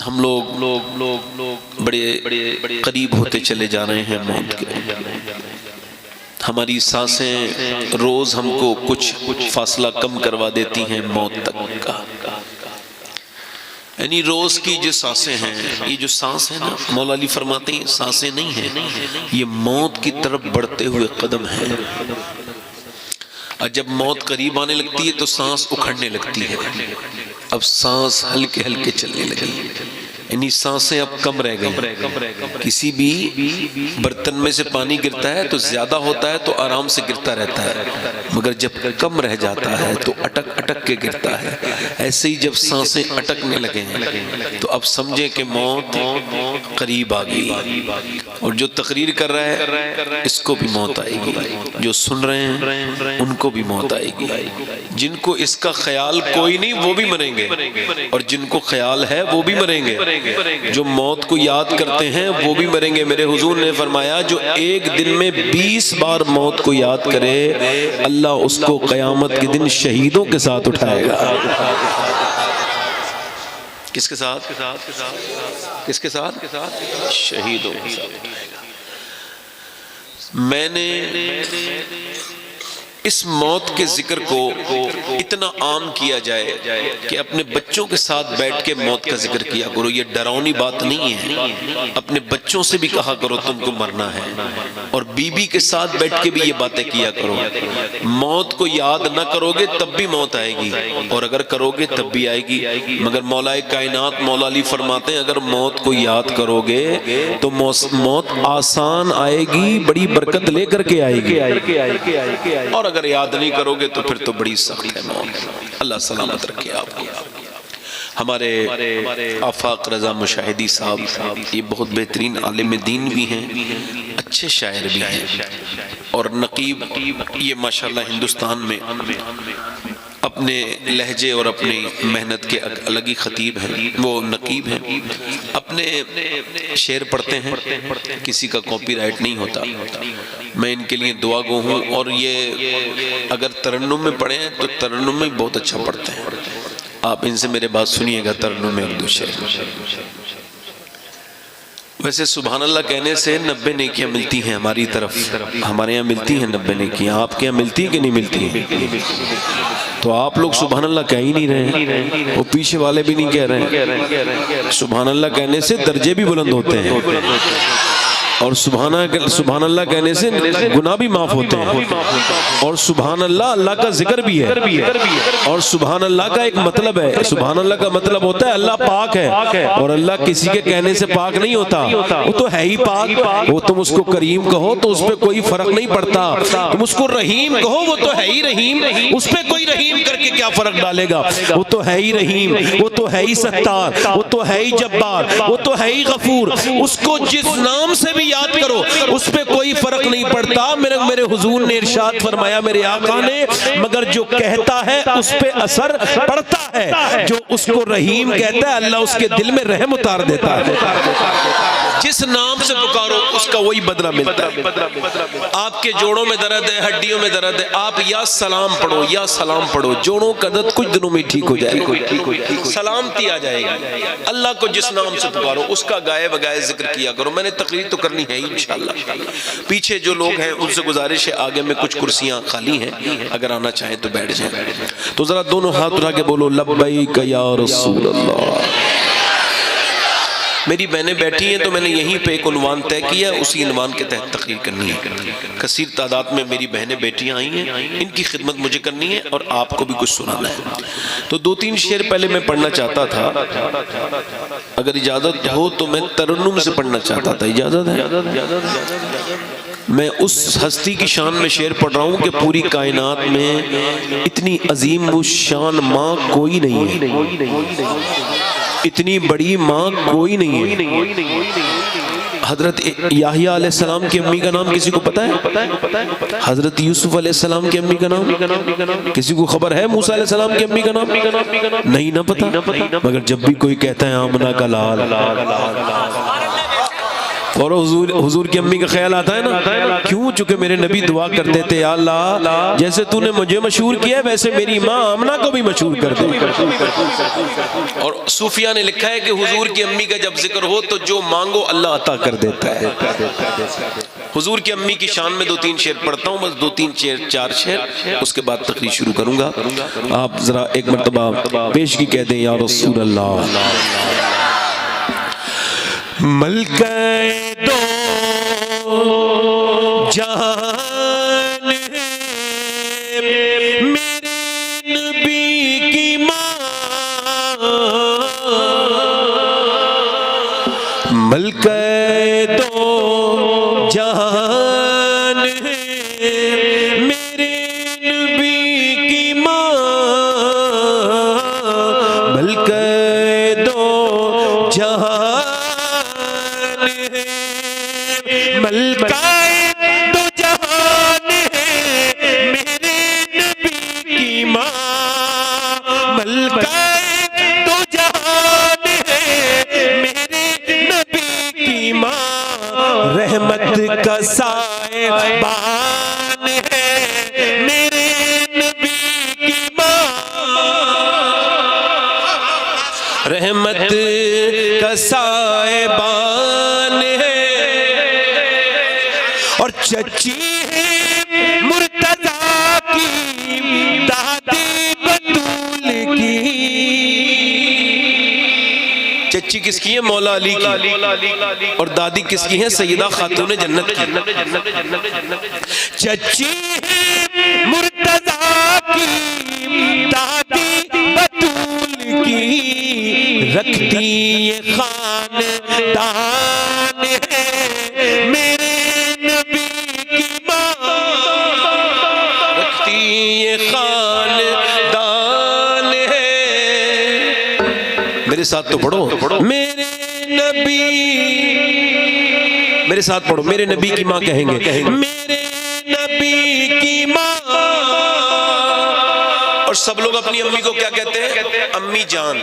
ہم لوگ بڑے قریب ہوتے چلے جا رہے ہیں موت کے. ہماری سانسیں روز ہم کو کچھ فاصلہ کم کروا دیتی ہیں موت تک کا. یعنی روز کی جو سانسیں ہیں، یہ جو سانس ہے نا، مولا علی فرماتے ہیں سانسیں نہیں ہیں، یہ موت کی طرف بڑھتے ہوئے قدم ہیں. اور جب موت قریب آنے لگتی ہے تو سانس اکھڑنے لگتی ہے. اب سانس ہلکے ہلکے چلنے لگی، یعنی سانسیں اب کم رہ گئی. کسی بھی برتن میں سے پانی گرتا ہے تو زیادہ ہوتا ہے تو آرام سے گرتا رہتا ہے، مگر جب کم رہ جاتا ہے تو اٹک اٹک کے گرتا ہے. ایسے ہی جب سانسیں اٹکنے لگیں تو اب سمجھیں کہ موت قریب آ گئی. اور جو تقریر کر رہا ہے اس کو بھی موت آئے گی، جو سن رہے ہیں ان کو بھی موت آئے گی. جن کو اس کا خیال کوئی نہیں وہ بھی مریں گے، اور جن کو خیال ہے وہ بھی مریں گے. جو موت کو یاد کرتے ہیں وہ بھی مریں گے. میرے حضور نے فرمایا جو ایک دن میں 20 بار موت کو یاد کرے اللہ اس کو قیامت کے دن شہیدوں کے ساتھ اٹھائے گا. کس کے ساتھ؟ کس کے ساتھ؟ شہیدوں کے ساتھ اٹھائے گا. میں نے اس موت کے ذکر کو اتنا عام کیا جائے کہ اپنے بچوں کے ساتھ بیٹھ کے موت کا ذکر کیا کرو. یہ ڈراؤنی بات نہیں ہے. اپنے بچوں سے بھی کہا کرو تم کو مرنا ہے، اور بیوی کے ساتھ بیٹھ کے بھی یہ باتیں کیا کرو. موت کو یاد نہ کرو گے تب بھی موت آئے گی، اور اگر کرو گے تب بھی آئے گی. مگر مولا کائنات مولا علی فرماتے ہیں اگر موت کو یاد کرو گے تو موت آسان آئے گی، بڑی برکت لے کر کے آئے گی. اور اگر یاد نہیں کرو گے تو پھر تو بڑی سخت ہے موت. اللہ سلامت رکھے آپ کو. ہمارے آفاق رضا مشاہدی صاحب یہ بہت بہترین عالم دین بھی ہیں، اچھے شاعر بھی ہیں، اور نقیب یہ ماشاءاللہ ہندوستان میں اپنے لہجے اور اپنی محنت کے الگ ہی خطیب ہیں. وہ نقیب ہیں، اپنے شعر پڑھتے ہیں، کسی کا کاپی رائٹ نہیں ہوتا. میں ان کے لیے دعا گو ہوں. اور یہ اگر ترنم میں پڑھیں تو ترنم میں بہت اچھا پڑھتے ہیں. آپ ان سے میرے بات سنیے گا ترنم میں ایک دو شعر. ویسے سبحان اللہ کہنے سے 90 نیکیاں ملتی ہیں ہماری طرف، ہمارے یہاں ملتی ہیں 90 نیکیاں. آپ کے یہاں ملتی ہیں کہ نہیں ملتی ہیں؟ تو آپ لوگ سبحان اللہ کہہ ہی نہیں رہے، وہ پیچھے والے بھی نہیں کہہ رہے. سبحان اللہ کہنے سے درجے بھی بلند ہوتے ہیں، اور سبحان اللہ کہنے سے گناہ بھی معاف ہوتے ہیں. اور سبحان اللہ اللہ کا ذکر بھی ہے، اور سبحان اللہ کا ایک مطلب ہے. سبحان اللہ کا مطلب ہوتا ہے اللہ پاک ہے، اور اللہ کسی کے کہنے سے پاک نہیں ہوتا، وہ تو ہے ہی پاک. وہ تم اس کو کریم کہو تو اس پہ کوئی فرق نہیں پڑتا، تم اس کو رحیم کہو وہ تو ہے ہی رحیم، اس پہ کوئی رحیم کر کے کیا فرق ڈالے گا. وہ تو ہے ہی رحیم، وہ تو ہے ہی ستار، وہ تو ہے ہی جبار، وہ تو ہے ہی غفور. اس کو جس نام سے بھی یاد کرو اس پہ کوئی فرق نہیں پڑتا. میرے حضور نے ارشاد فرمایا میرے آقا نے، مگر جو کہتا ہے اس پہ اثر پڑتا ہے. جو اس کو رحیم کہتا ہے اللہ اس کے دل میں رحم اتار دیتا ہے. جس نام سے پکارو اس کا وہی بدلہ ملتا ہے. آپ کے جوڑوں میں درد ہے، ہڈیوں میں درد ہے، آپ یا سلام پڑھو یا سلام پڑھو، جوڑوں کا درد کچھ دنوں میں ٹھیک ہو جائے گا، سلامتی آ جائے گی. اللہ کو جس نام سے پکارو اس کا گائے بگائے ذکر کیا کرو. میں نے تقریر تو کرنی ہے انشاءاللہ. پیچھے جو لوگ ہیں ان سے گزارش ہے آگے میں کچھ کرسیاں خالی ہیں، اگر آنا چاہیں تو بیٹھ جائیں. تو ذرا دونوں ہاتھ اٹھا کے بولو لبیک یا رسول اللہ. میری بہنیں بیٹھی ہیں تو میں نے یہیں پہ ایک عنوان طے کیا، اسی عنوان کے تحت تقریر کرنی ہے. کثیر تعداد میں میری بہنیں بیٹیاں آئی ہیں، ان کی خدمت مجھے کرنی ہے اور آپ کو بھی کچھ سنانا ہے. تو 2-3 شعر پہلے میں پڑھنا چاہتا تھا، اگر اجازت ہو تو میں ترنم سے پڑھنا چاہتا تھا. اجازت ہے؟ میں اس ہستی کی شان میں شعر پڑھ رہا ہوں کہ پوری کائنات میں اتنی عظیم الشان ماں کوئی نہیں ہے، اتنی بڑی ماں کوئی نہیں ہے. حضرت یحییٰ علیہ السلام کی امی کا نام کسی کو پتہ ہے؟ حضرت یوسف علیہ السلام کی امی کا نام کسی کو خبر ہے؟ موسیٰ علیہ السلام کی امی کا نام نہیں نہ پتہ. مگر جب بھی کوئی کہتا ہے آمنہ کا لال، اور حضور کی امی کا خیال آتا ہے نا، کیوں؟ چونکہ میرے نبی دعا کرتے تھے یا اللہ جیسے تو نے مجھے مشہور کیا ہے ویسے میری ماں آمنہ کو بھی مشہور کر دے۔ اور صوفیہ نے لکھا ہے کہ حضور کی امی کا جب ذکر ہو تو جو مانگو اللہ عطا کر دیتا ہے۔ حضور کی امی کی شان میں 2-3 شعر پڑھتا ہوں، بس 2-3-4 شعر، اس کے بعد تقریر شروع کروں گا۔ آپ ذرا ایک مرتبہ پیشگی کہہ دیں یا رسول اللہ۔ ملکہ دو جہان ہے میرے نبی کی ماں، ملکہ دو جہان ہے میرے نبی کی ماں، ملکہ دو جہان ملکہ دو جہان ہے میرے نبی کی ماں، ملکہ دو جہان ہے میرے نبی کی ماں، رحمت کا سائبان ہے میرے نبی کی ماں، رحمت کا سائبان ہے، اور چچی ہے مرتضیٰ کی دادی بطول کی، چچی کس کی ہے؟ مولا علی کی، اور دادی کس کی ہے؟ سیدہ خاتون جنت کی۔ چچی ہے مرتضیٰ کی دادی بطول کی، رکھتی یہ خاندان ہے میرے نبی کی ماں، رکھتی یہ خاندان ہے، میرے ساتھ تو پڑھو، میرے نبی، میرے ساتھ پڑھو، میرے نبی کی ماں کہیں گے، میرے نبی کی ماں، اور سب لوگ اپنی امی کو کیا کہتے ہیں؟ امی جان،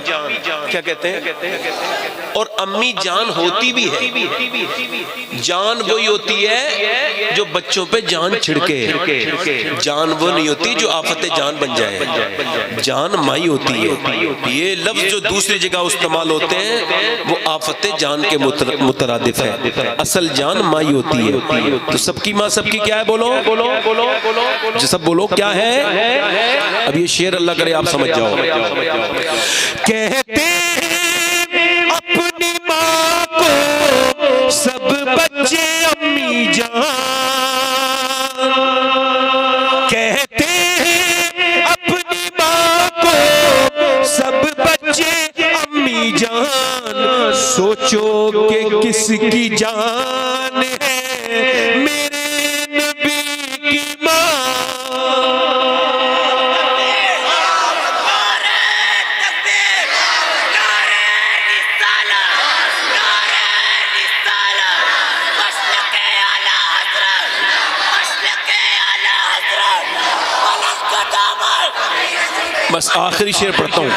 کیا کہتے ہیں؟ اور امی جان ہوتی بھی ہے، جان وہی ہوتی ہے جو بچوں پہ جان چھڑکے، جان وہ نہیں ہوتی جو آفت جان بن جائے، جان مائی ہوتی ہے۔ یہ لفظ جو دوسری جگہ استعمال ہوتے ہیں وہ آفت جان کے مترادف ہے، اصل جان مائی ہوتی ہے۔ تو سب کی ماں سب کی کیا ہے؟ بولو جو سب بولو کیا ہے؟ اب یہ شعر اللہ کرے آپ سمجھ جاؤ۔ کہتے ہیں اپنی ماں کو سب بچے امی جان، کہتے ہیں اپنی ماں کو سب بچے امی جان، سوچو کہ کس کی جان ہے میرے نبی کی ماں، بس آخری شعر پڑھتا ہوں،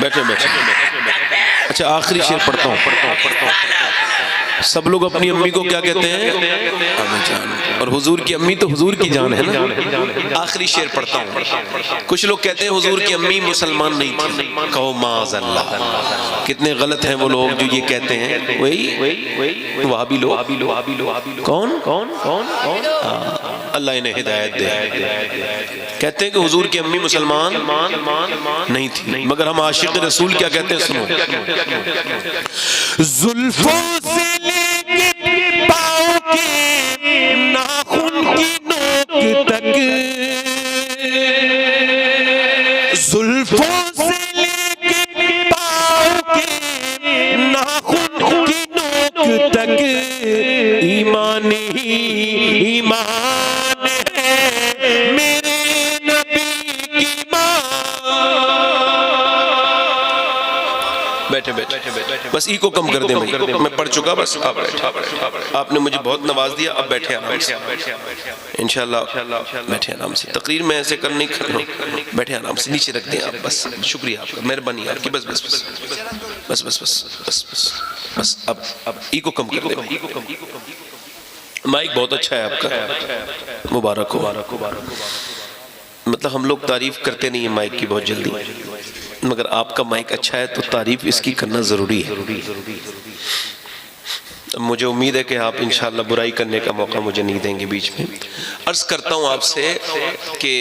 بیٹھے اچھا آخری شعر پڑھتا ہوں۔ سب لوگ اپنی امی کو کیا کہتے ہیں؟ امی جان، اور حضور کی امی تو حضور کی جان ہے نا۔ آخری شعر پڑھتا ہوں۔ کچھ لوگ کہتے ہیں حضور کی امی مسلمان نہیں تھی، کہو معاذ اللہ، کتنے غلط ہیں وہ لوگ جو یہ کہتے ہیں، وہی وہابی لوگ، کون اللہ انہیں ہدایت دے، کہتے ہیں کہ حضور کی امی مسلمان نہیں تھی، مگر ہم عاشق رسول کیا کہتے ہیں؟ سنو، زلفوں سے لے کے پاؤں کے ناخن کی نوک تک، زلفوں سے لے کے پاؤں کے ناخن کی نوک تک، ایمان ہی ایمان ہے میرے نبی کی ماں۔ بیٹھے بیٹھے بس ای کو کم کر دیں بھائی، میں پڑھ چکا، بس آپ بیٹھے، آپ نے مجھے بہت نواز دیا، اب بیٹھے آرام سے انشاءاللہ، بیٹھے آرام سے، تقریر میں ایسے کر نہیں کر رہا ہوں، بیٹھے آرام سے، نیچے رکھ دیں آپ، بس شکریہ آپ کا، مہربانی آپ کی، بس بس بس بس بس بس بس بس بس اب ای کو کم کر دیں، مائک بہت اچھا ہے آپ کا، مبارک ہو، مطلب ہم لوگ تعریف کرتے نہیں ہیں مائک کی بہت جلدی، مگر آپ کا مائک اچھا ہے تو تعریف اس کی کرنا ضروری ہے۔ مجھے امید ہے کہ آپ انشاءاللہ برائی کرنے کا موقع مجھے نہیں دیں گے بیچ میں۔ عرض کرتا ہوں آپ سے کہ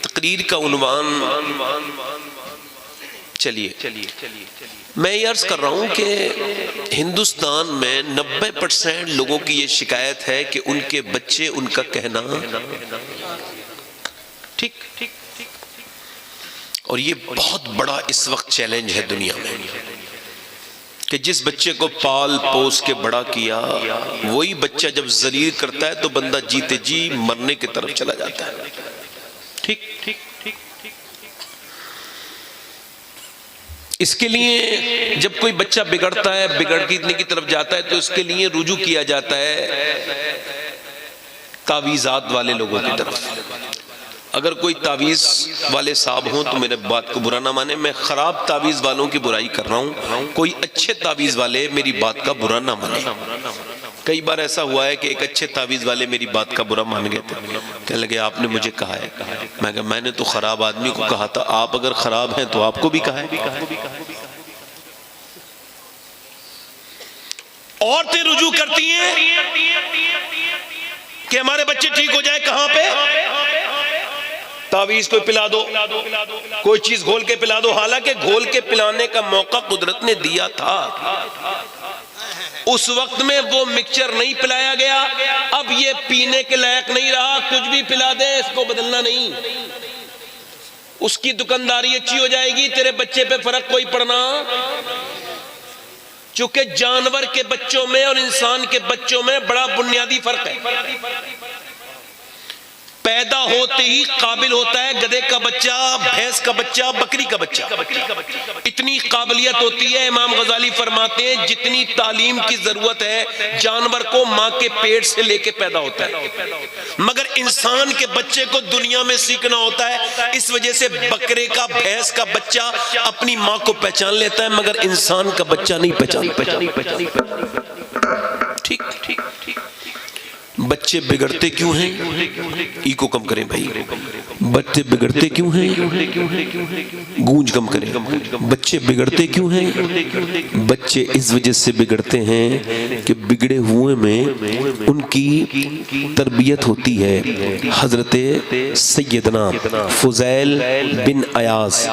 تقریر کا عنوان، چلیے میں یہ عرض کر رہا ہوں کہ ہندوستان میں 90% لوگوں کی یہ شکایت ہے کہ ان کے بچے ان کا کہنا ٹھیک، اور یہ بہت بڑا اس وقت چیلنج ہے دنیا میں کہ جس بچے کو پال پوس کے بڑا کیا وہی بچہ جب ذلیل کرتا ہے تو بندہ جیتے جی مرنے کی طرف چلا جاتا ہے۔ ٹھیک، اس کے لیے جب کوئی بچہ بگڑتا ہے، بگڑنے کی طرف جاتا ہے تو اس کے لیے رجوع کیا جاتا ہے تعویذات والے لوگوں کی طرف۔ اگر کوئی تعویذ والے صاحب ہوں تو میرے بات کو برا نہ مانے، میں خراب تعویذ والوں کی برائی کر رہا ہوں، کوئی اچھے تعویذ والے میری بات کا برا نہ مانے۔ کئی بار ایسا ہوا ہے کہ ایک اچھے تعویذ والے میری بات کا برا مان گئے تھے، کہنے لگے آپ نے مجھے کہا ہے، میں کہا میں نے تو خراب آدمی کو کہا تھا، آپ اگر خراب ہیں تو آپ کو بھی کہا ہے۔ عورتیں رجوع کرتی ہیں کہ ہمارے بچے ٹھیک ہو جائے، کہاں پہ؟ تعویذ کوئی پلا دو، کوئی چیز گھول کے پلا دو، حالانکہ گھول کے پلانے کا موقع قدرت نے دیا تھا، اس وقت میں وہ مکسچر نہیں پلایا گیا، اب یہ پینے کے لائق نہیں رہا، کچھ بھی پلا دے اس کو بدلنا نہیں، اس کی دکانداری اچھی ہو جائے گی، تیرے بچے پہ فرق کوئی پڑنا، چونکہ جانور کے بچوں میں اور انسان کے بچوں میں بڑا بنیادی فرق ہے۔ پیدا ہوتے ہی قابل ہوتا ہے گدھے کا بچہ، بھینس کا بچہ، بکری کا بچہ، اتنی قابلیت ہوتی ہے۔ امام غزالی فرماتے ہیں جتنی تعلیم کی ضرورت ہے جانور کو ماں کے پیٹ سے لے کے پیدا ہوتا ہے، مگر انسان کے بچے کو دنیا میں سیکھنا ہوتا ہے، اس وجہ سے بکرے کا، بھینس کا بچہ اپنی ماں کو پہچان لیتا ہے مگر انسان کا بچہ نہیں پہچان۔ ٹھیک، بچے بگڑتے کیوں ہیں؟ ای کو کم کریں بھائی، بچے بگڑتے کیوں ہیں؟ گونج کم کریں، بچے بگڑتے کیوں ہیں؟ بچے اس وجہ سے بگڑتے ہیں کہ بگڑے ہوئے میں ان کی تربیت ہوتی ہے۔ حضرت سیدنا فضیل بن عیاض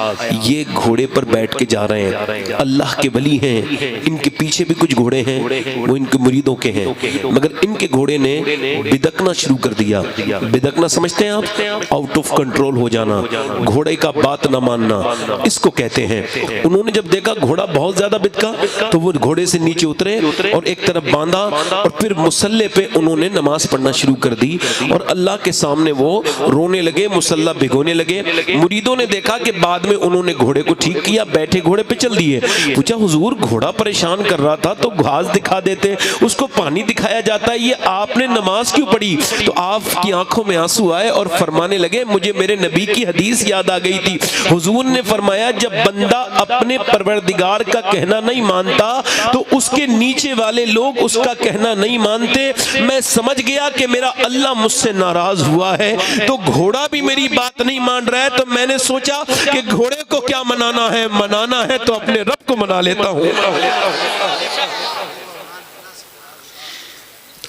یہ گھوڑے پر بیٹھ کے جا رہے ہیں، اللہ کے ولی ہیں، ان کے پیچھے بھی کچھ گھوڑے ہیں، وہ ان کے مریدوں کے ہیں، مگر ان کے گھوڑے نے بدکنا شروع کر دیا۔ بدکنا سمجھتے ہیں آپ؟ آؤٹ آف کنٹرول ہو جانا، گھوڑے کا بات نہ ماننا، اس کو کہتے ہیں۔ انہوں نے جب دیکھا گھوڑا بہت زیادہ بدکا تو وہ گھوڑے سے نیچے اترے اور ایک طرف باندھا اور پھر مصلی پہ انہوں نے نماز پڑھنا شروع کر دی اور اللہ کے سامنے وہ رونے لگے، مصلی بھگونے لگے۔ مریدوں نے دیکھا کہ بعد میں انہوں نے گھوڑے کو ٹھیک کیا، بیٹھے گھوڑے پہ چل دیے۔ پوچھا حضور گھوڑا پریشان کر رہا تھا تو گھاس دکھا دیتے، اس کو پانی دکھایا جاتا ہے، یہ آپ نے نماز کیوں پڑھی؟ تو آپ کی آنکھوں میں آنسو آئے اور فرمانے لگے مجھے میرے نبی کی حدیث یاد آ گئی تھی، حضور نے فرمایا جب بندہ اپنے پروردگار کا کہنا نہیں مانتا تو اس کے نیچے والے لوگ اس کا کہنا نہیں مانتے۔ میں سمجھ گیا کہ میرا اللہ مجھ سے ناراض ہوا ہے، تو گھوڑا بھی میری بات نہیں مان رہا ہے، تو میں نے سوچا کہ گھوڑے کو کیا منانا ہے تو اپنے رب کو منا لیتا ہوں۔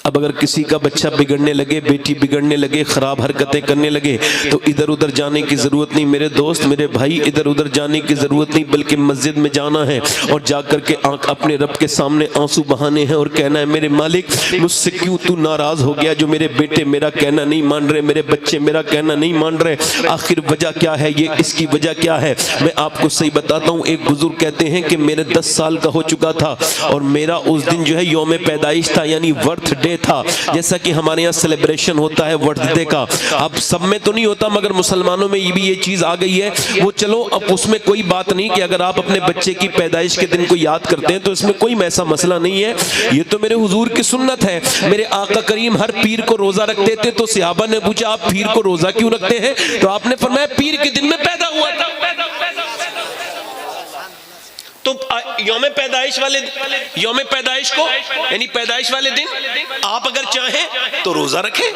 اب اگر کسی کا بچہ بگڑنے لگے، بیٹی بگڑنے لگے، خراب حرکتیں کرنے لگے تو ادھر ادھر جانے کی ضرورت نہیں میرے دوست، میرے بھائی، ادھر ادھر جانے کی ضرورت نہیں، بلکہ مسجد میں جانا ہے اور جا کر کے اپنے رب کے سامنے آنسو بہانے ہیں اور کہنا ہے میرے مالک مجھ سے کیوں تو ناراض ہو گیا، جو میرے بیٹے میرا کہنا نہیں مان رہے، میرے بچے میرا کہنا نہیں مان رہے، آخر وجہ کیا ہے؟ یہ اس کی وجہ کیا ہے؟ میں آپ کو صحیح بتاتا ہوں۔ ایک بزرگ کہتے ہیں کہ میرے 10 سال کا ہو چکا تھا اور میرا اس دن جو ہے یوم پیدائش تھا، یعنی برتھ ڈے ڈے تھا، جیسا کہ ہمارے یہاں سیلیبریشن ہوتا ہے ورتھ ڈے کا، اب سب میں تو نہیں ہوتا مگر مسلمانوں میں بھی یہ چیز آ گئی ہے، وہ چلو اب اس میں کوئی بات نہیں کہ اگر آپ اپنے بچے کی پیدائش کے دن کو یاد کرتے ہیں تو اس میں کوئی ایسا مسئلہ نہیں ہے، یہ تو میرے حضور کی سنت ہے۔ میرے آقا کریم ہر پیر کو روزہ رکھتے تھے، تو صحابہ نے پوچھا آپ پیر کو روزہ کیوں رکھتے ہیں؟ تو آپ نے فرمایا پیر کے دن میں پیدا ہوا تھا۔ تو یوم پیدائش کو یعنی پیدائش والے دن آپ اگر چاہیں تو روزہ رکھیں،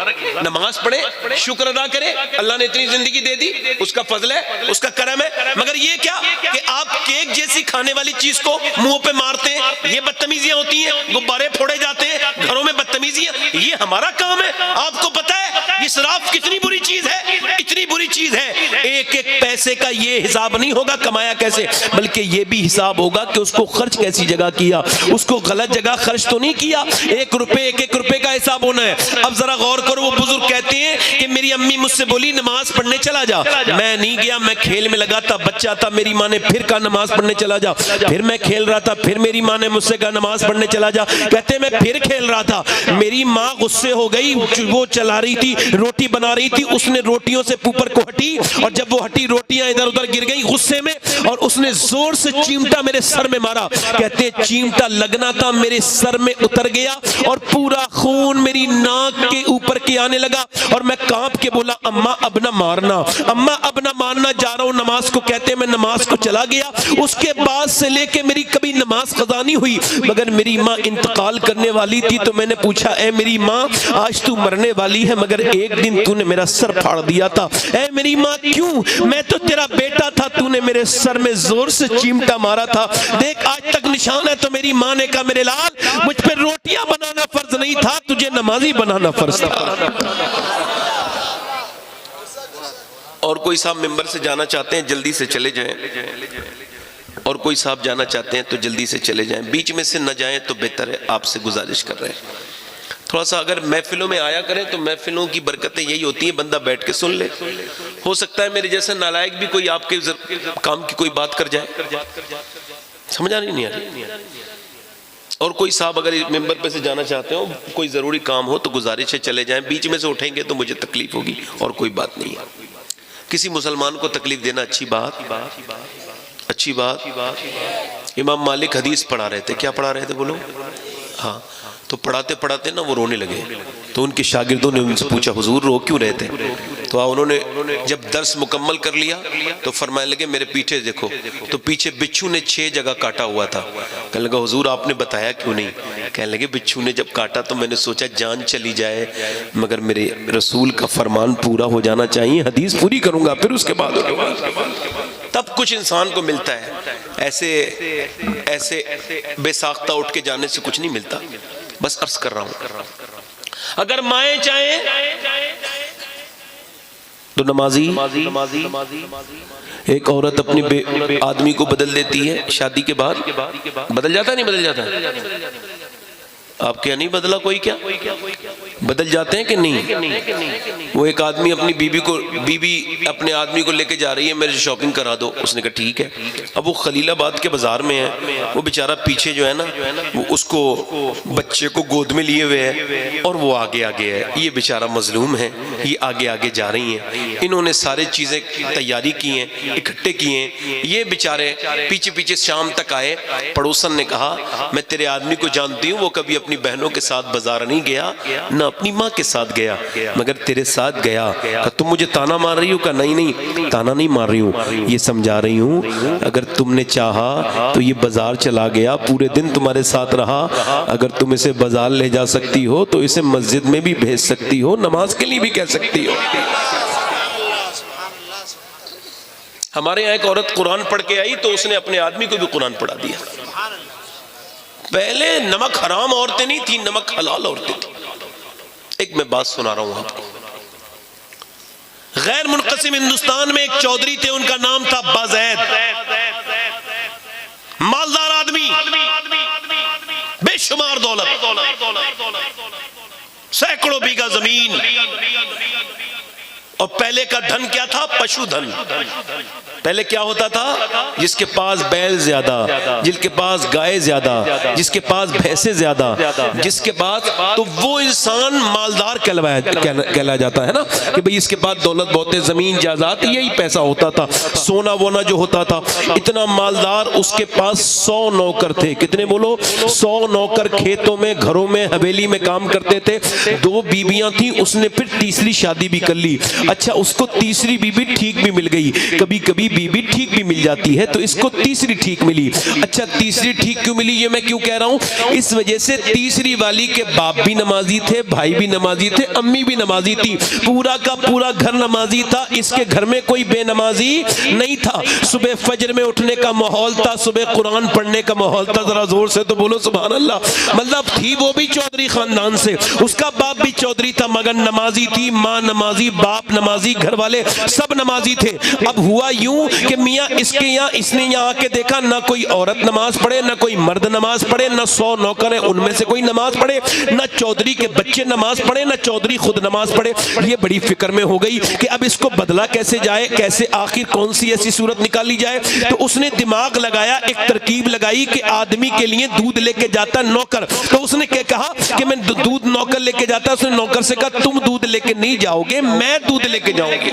نماز پڑھیں، شکر ادا کریں، اللہ نے اتنی زندگی دے دی، اس کا فضل ہے، اس کا کرم ہے، مگر یہ کیا کہ آپ کیک جیسی کھانے والی چیز کو منہ پہ مارتے ہیں، یہ بدتمیزیاں ہوتی ہیں، غبارے پھوڑے جاتے ہیں، گھروں میں بدتمیزیاں، یہ ہمارا کام ہے۔ آپ کو پتہ ہے اسراف کتنی بری چیز ہے، اتنی بری چیز ہے، ایک ایک پیسے کا یہ حساب نہیں ہوگا کمایا کیسے، بلکہ یہ بھی حساب ہوگا کہ اس کو خرچ کیسی جگہ کیا، اس کو غلط جگہ خرچ تو نہیں کیا، ایک روپے کا حساب ہونا ہے۔ اب ذرا غور کرو، وہ بزرگ کہتے ہیں کہ میری امی مجھ سے بولی نماز پڑھنے چلا جا، میں نہیں گیا، میں کھیل میں لگا تھا، بچہ تھا، میری ماں نے پھر کہا نماز پڑھنے چلا جا، پھر میں کھیل رہا تھا، پھر میری ماں نے مجھ سے کہا نماز پڑھنے چلا جا، کہتے ہیں میں پھر کھیل رہا تھا، میری ماں غصے ہو گئی، وہ چلا رہی تھی، روٹی بنا رہی تھی، اس نے روٹیوں سے اوپر کو ہٹی، اور جب وہ ہٹی روٹیاں ادھر ادھر گر گئی غصے میں، اور اس نے زور سے چیمٹا میرے سر میں مارا، کہتے ہیں چیمٹا لگنا تھا میرے سر میں اتر گیا اور پورا خون میری ناک کے اوپر کے آنے لگا، اور میں کانپ کے بولا اماں اب نہ مارنا، اماں اب نہ مارنا، جا رہا ہوں نماز کو۔ کہتے ہیں میں نماز کو چلا گیا، اس کے بعد سے لے کے میری کبھی نماز قضا نہیں ہوئی، مگر میری ماں انتقال کرنے والی تھی تو میں نے پوچھا اے میری ماں آج تو مرنے والی ہے مگر ایک دن تو نے میرا سر پھاڑ دیا تھا، اے میری ماں کیوں؟ میں تو تیرا بیٹا تھا، تو نے میرے سر میں زور سے چیمٹا مارا تھا، دیکھ آج تک نشان ہے۔ تو میری ماں نے کہا میرے لال مجھ پہ روٹیاں بنانا فرض نہیں تھا، تجھے نمازی بنانا فرض تھا۔ اور کوئی صاحب ممبر سے جانا چاہتے ہیں جلدی سے چلے جائیں، اور کوئی صاحب جانا چاہتے ہیں تو جلدی سے چلے جائیں، بیچ میں سے نہ جائیں تو بہتر ہے، آپ سے گزارش کر رہے ہیں تھوڑا سا اگر محفلوں میں آیا کریں تو محفلوں کی برکتیں یہی ہوتی ہیں بندہ بیٹھ کے سن لے، ہو سکتا ہے میرے جیسا نالائق بھی کوئی آپ کے کام کی کوئی بات کر جائے، سمجھا نہیں آ رہی۔ اور کوئی صاحب اگر ممبر پہ سے جانا چاہتے ہو کوئی ضروری کام ہو تو گزارش ہے چلے جائیں، بیچ میں سے اٹھیں گے تو مجھے تکلیف ہوگی اور کوئی بات نہیں ہے۔ کسی مسلمان کو تکلیف دینا اچھی بات۔ امام مالک حدیث پڑھا رہے تھے، کیا پڑھا رہے تھے بولو؟ ہاں، تو پڑھاتے نا وہ رونے لگے، تو ان کے شاگردوں نے ان سے پوچھا حضور رو کیوں رہے تھے؟ تو انہوں نے جب درس مکمل کر لیا تو فرمائے لگے میرے پیچھے دیکھو، تو پیچھے بچھو نے 6 جگہ کاٹا ہوا تھا، کہنے لگا حضور آپ نے بتایا کیوں نہیں؟ کہنے لگے بچھو نے جب کاٹا تو میں نے سوچا جان چلی جائے مگر میرے رسول کا فرمان پورا ہو جانا چاہیے، حدیث پوری کروں گا پھر اس کے بعد تب کچھ انسان کو ملتا ہے، ایسے بے ساختہ اٹھ کے جانے سے کچھ نہیں ملتا۔ بس عرض کر رہا ہوں اگر مائیں چاہیں تو نمازی ایک عورت اپنی آدمی کو بدل دیتی ہے شادی کے بعد، بدل جاتا ہے نہیں بدل جاتا ہے؟ آپ کیا نہیں بدلا کوئی؟ کیا بدل جاتے ہیں کہ نہیں؟ وہ ایک آدمی اپنی بیوی اپنے آدمی کو لے کے جا رہی ہے میرے شاپنگ کرا دو، اس نے کہا ٹھیک ہے۔ اب وہ خلیل آباد کے بازار میں ہے، وہ بیچارہ پیچھے جو ہے نا وہ اس کو بچے کو گود میں لیے ہوئے ہے اور وہ آگے ہے، یہ بیچارہ مظلوم ہے، یہ آگے جا رہی ہیں، انہوں نے سارے چیزیں تیاری کی ہیں، اکٹھے کیے ہیں، یہ بیچارے پیچھے شام تک آئے۔ پڑوسن نے کہا میں تیرے آدمی کو جانتی ہوں، وہ کبھی اپنی بہنوں کے ساتھ بازار نہیں گیا نہ اپنی ماں کے ساتھ گیا مگر تیرے ساتھ گیا، کہ تم مجھے تانا مار رہی ہو؟ کہ نہیں تانا نہیں مار رہی ہوں، یہ سمجھا رہی ہوں اگر تم نے چاہا تو یہ بازار چلا گیا، پورے دن تمہارے ساتھ رہا، اگر تم اسے بازار لے جا سکتی ہو تو اسے مسجد میں بھی بھیج سکتی ہو، نماز کے لیے بھی کہہ سکتی ہو۔ ہمارے یہاں ایک عورت قرآن پڑھ کے آئی تو اس نے اپنے آدمی کو بھی قرآن پڑھا دیا۔ پہلے نمک حرام عورتیں نہیں تھیں، نمک حلال عورتیں تھیں۔ ایک میں بات سنا رہا ہوں آپ کو، غیر منقسم ہندوستان میں ایک چودھری تھے، ان کا نام تھا بازید، مالدار آدمی، بے شمار دولت، سینکڑوں بیگھہ زمین، اور پہلے کا دھن کیا تھا؟ پشو دھن، پہلے کیا ہوتا تھا؟ جس کے پاس بیل زیادہ، جس کے پاس گائے زیادہ، جس کے پاس بھینسیں زیادہ، جس کے پاس، تو وہ انسان مالدار کہلایا جاتا ہے نا، کہ بھئی اس کے پاس دولت بہت ہے، زمین جائیداد، یہی پیسہ ہوتا تھا، سونا وونا جو ہوتا تھا، اتنا مالدار، اس کے پاس 100 نوکر تھے. کتنے بولو؟ 100 نوکر کھیتوں میں، گھروں میں، حویلی میں کام کرتے تھے. 2 بیویاں تھیں، اس نے پھر تیسری شادی بھی کر لی. اچھا اس کو تیسری بیوی ٹھیک بھی مل گئی. کبھی کبھی بیوی ٹھیک بھی مل جاتی ہے، تو اس کو تیسری ٹھیک ملی. اچھا تیسری ٹھیک کیوں ملی؟ یہ میں کیوں کہہ رہا ہوں؟ اس وجہ سے تیسری والی کے باپ بھی نمازی تھے، بھائی بھی نمازی تھے، امی بھی نمازی تھی، پورا کا پورا گھر نمازی تھا. اس کے گھر میں کوئی بے نمازی نہیں تھا. صبح فجر میں اٹھنے کا ماحول تھا، صبح قرآن پڑھنے کا ماحول تھا. ذرا زور سے تو بولو سبحان اللہ. مطلب تھی وہ بھی چودھری خاندان سے، اس کا باپ بھی چودھری تھا، مگر نمازی تھی، ماں نمازی، باپ نمازی، گھر والے سب نمازی تھے. اب ہوا یوں کہ میاں اس کے یہاں، اس نے یہاں آ کے دیکھا نہ کوئی عورت نماز پڑھے، نہ کوئی مرد نماز پڑھے، نہ 100 نوکر ہیں ان میں سے کوئی نماز پڑھے، نہ چودھری کے بچے نماز پڑھے، نہ چودھری خود نماز پڑھے. یہ بڑی فکر میں ہو گئی کہ اب اس کو بدلا کیسے جائے، کیسے آخر کون سی ایسی صورت نکالی جائے. تو اس نے دماغ لگایا، ایک ترکیب لگائی کہ آدمی کے لیے دودھ لے کے جاتا نوکر. تو اس نے کیا کہا کہ میں دودھ نوکر لے کے جاتا. اس نے نوکر سے کہا تم دودھ لے کے نہیں جاؤ گے، میں دودھ لے کے جاؤں گی.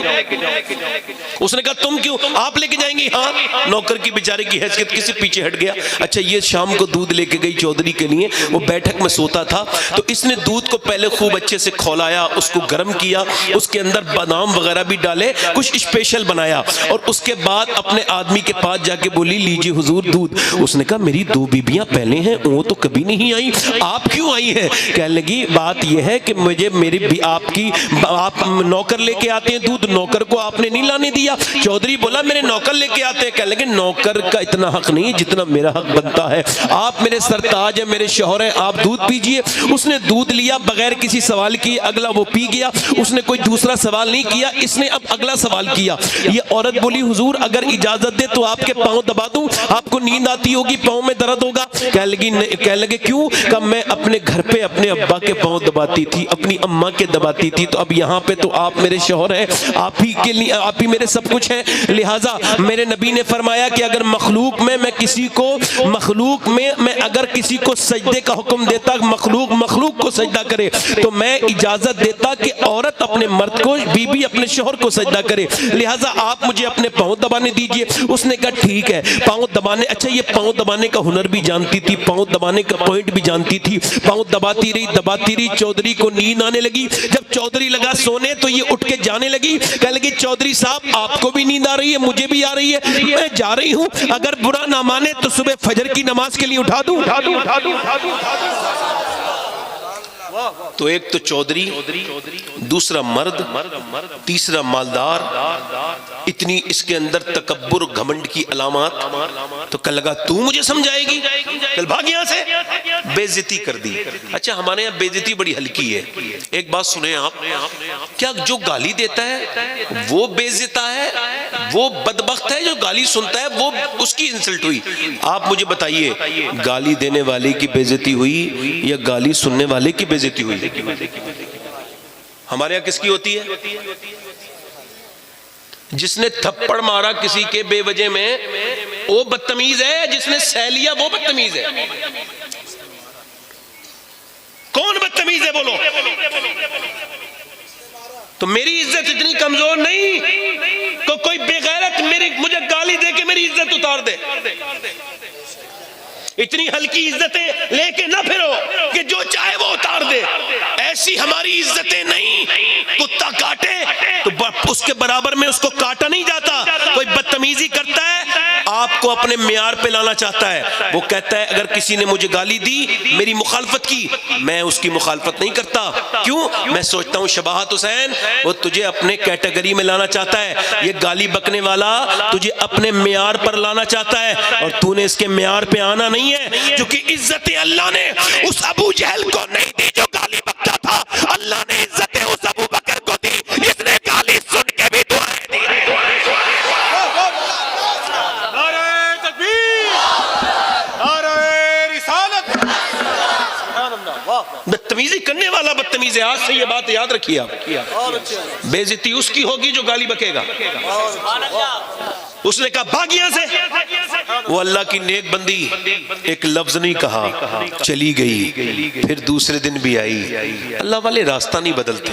اس نے کہا تم کیوں؟ آپ لے کے جائیں گی؟ ہاں. نوکر کی بیچارے کی حیثیت کسی پیچھے ہٹ گیا. اچھا یہ شام کو دودھ لے کے گئی چودھری کے لیے. وہ بیٹھک میں سوتا تھا، تو اس نے دودھ کو پہلے خوب اچھے سے کھولایا، اس کو گرم کیا، اس کے اندر بادام وغیرہ بھی ڈالے، کچھ اسپیشل بنایا، اور اس کے بعد اپنے آدمی کے پاس جا کے بولی لیجیے حضور دودھ. اس نے کہا میری 2 بیویاں پہلے ہیں، وہ تو کبھی نہیں آئی، آپ کیوں آئی ہیں؟ کہنے لگی بات یہ ہے کہ مجھے میری آپ نوکر لے کے آتے ہیں دودھ، نوکر کو آپ نے نہیں لانے دیا. چودھری بولا میرے نوکر لے کے آتے ہیں. کہنے لگے نوکر کا اتنا حق نہیں جتنا میرا حق بنتا ہے، آپ میرے سرتاج ہیں، میرے شوہر ہیں، آپ دودھ پیجئے. اس نے دودھ لیا بغیر کسی سوال کیے، اگلا وہ پی گیا. اس نے کوئی دوسرا سوال نہیں کیا. اس نے اب اگلا سوال کیا. یہ عورت بولی حضور اگر اجازت دے تو آپ کے پاؤں دبا دوں، آپ کو نیند آتی ہوگی، پاؤں میں درد ہوگا. کہنے لگے کیوں؟ کہ میں اپنے گھر پہ اپنے ابا کے پاؤں دباتی تھی، اپنی اماں کے دباتی تھی، تو اب یہاں پہ تو آپ میرے شوہر ہیں، آپ ہی کے لیے، آپ ہی میرے سب کچھ ہیں. لہٰذا میرے نبی نے فرمایا کہ اگر مخلوق میں اگر کسی کو سجدے کا حکم دیتا، مخلوق کو سجدہ کرے، تو میں اجازت دیتا کہ عورت اپنے مرد کو، بیوی اپنے شوہر کو سجدہ کرے. لہٰذا آپ مجھے اپنے پاؤں دبانے دیجئے. اس نے کہا ٹھیک ہے. پاؤں دبانے، اچھا یہ پاؤں دبانے کا ہنر بھی جانتی تھی، پاؤں دبانے کا پوائنٹ بھی جانتی تھی. پاؤں دباتی رہی. چودھری کو نیند آنے لگی. جب چودھری لگا سونے تو یہ اٹھ کے جانے لگی. کہنے لگی چودھری صاحب آپ کو بھی نیند آ رہی ہے، مجھے بھی آ رہی ہے، میں جا رہی ہوں، اگر برا نہ مانے تو صبح فجر کی نماز کے لیے اٹھا دوں. تو ایک تو چودھری، دوسرا مرد، تیسرا مالدار، اتنی اس کے اندر تکبر گھمنڈ کی علامات. تو کل لگا تو مجھے سمجھائے گی، کل بھاگ یہاں سے. بے عزتی کر دی. اچھا ہمارے یہاں بے عزتی بڑی ہلکی ہے. ایک بات سنیں آپ، کیا جو گالی دیتا ہے وہ بے عزت ہے؟ وہ بدبخت ہے جو گالی سنتا ہے، وہ اس کی انسلٹ ہوئی. آپ مجھے بتائیے گالی دینے والے کی بے عزتی ہوئی یا گالی سننے والے کی بے عزتی ہوئی؟ ہمارے یہاں کس کی ہوتی ہے؟ جس نے تھپڑ مارا کسی کے بے وجہ میں وہ بدتمیز ہے، جس نے سہ لیا وہ بدتمیز ہے. کون بدتمیز ہے بولو؟ تو میری عزت اتنی کمزور نہیں تو کوئی بے غیرت مجھے گالی دے کے میری عزت اتار دے. اتنی ہلکی عزتیں لے کے نہ پھرو کہ جو چاہے وہ اتار دے. ایسی ہماری عزتیں نہیں. کتا کاٹے تو اس کے برابر میں اس کو کاٹا نہیں جاتا. کوئی بدتمیزی کرتا ہے آپ کو اپنے معیار پہ لانا چاہتا ہے. وہ کہتا ہے اگر کسی نے مجھے گالی دی، میری مخالفت کی، میں اس کی مخالفت نہیں کرتا. کیوں؟ میں سوچتا ہوں شباہت حسین وہ تجھے اپنے کیٹیگری میں لانا چاہتا ہے. یہ گالی بکنے والا تجھے اپنے معیار پر لانا چاہتا ہے، اور تو نے اس کے معیار پہ آنا نہیں ہے. کیونکہ عزتیں اللہ نے اس ابو جہل کو نہیں دی جو گالی بکتا تھا. اللہ نے عزتیں اس ابو بکر کو دی جس نے گالی سن کے بھی دعائیں دی. بدتمیزی کرنے والا بدتمیز ہے. آج سے یہ بات یاد رکھیے آپ. بے عزتی اس کی ہوگی جو گالی بکے گا. اس نے کہا بھاگ یہاں سے. وہ اللہ کی نیک بندی ایک لفظ نہیں کہا, چلی گئی. پھر دوسرے دن بھی آئی. اللہ والے راستہ نہیں بدلتے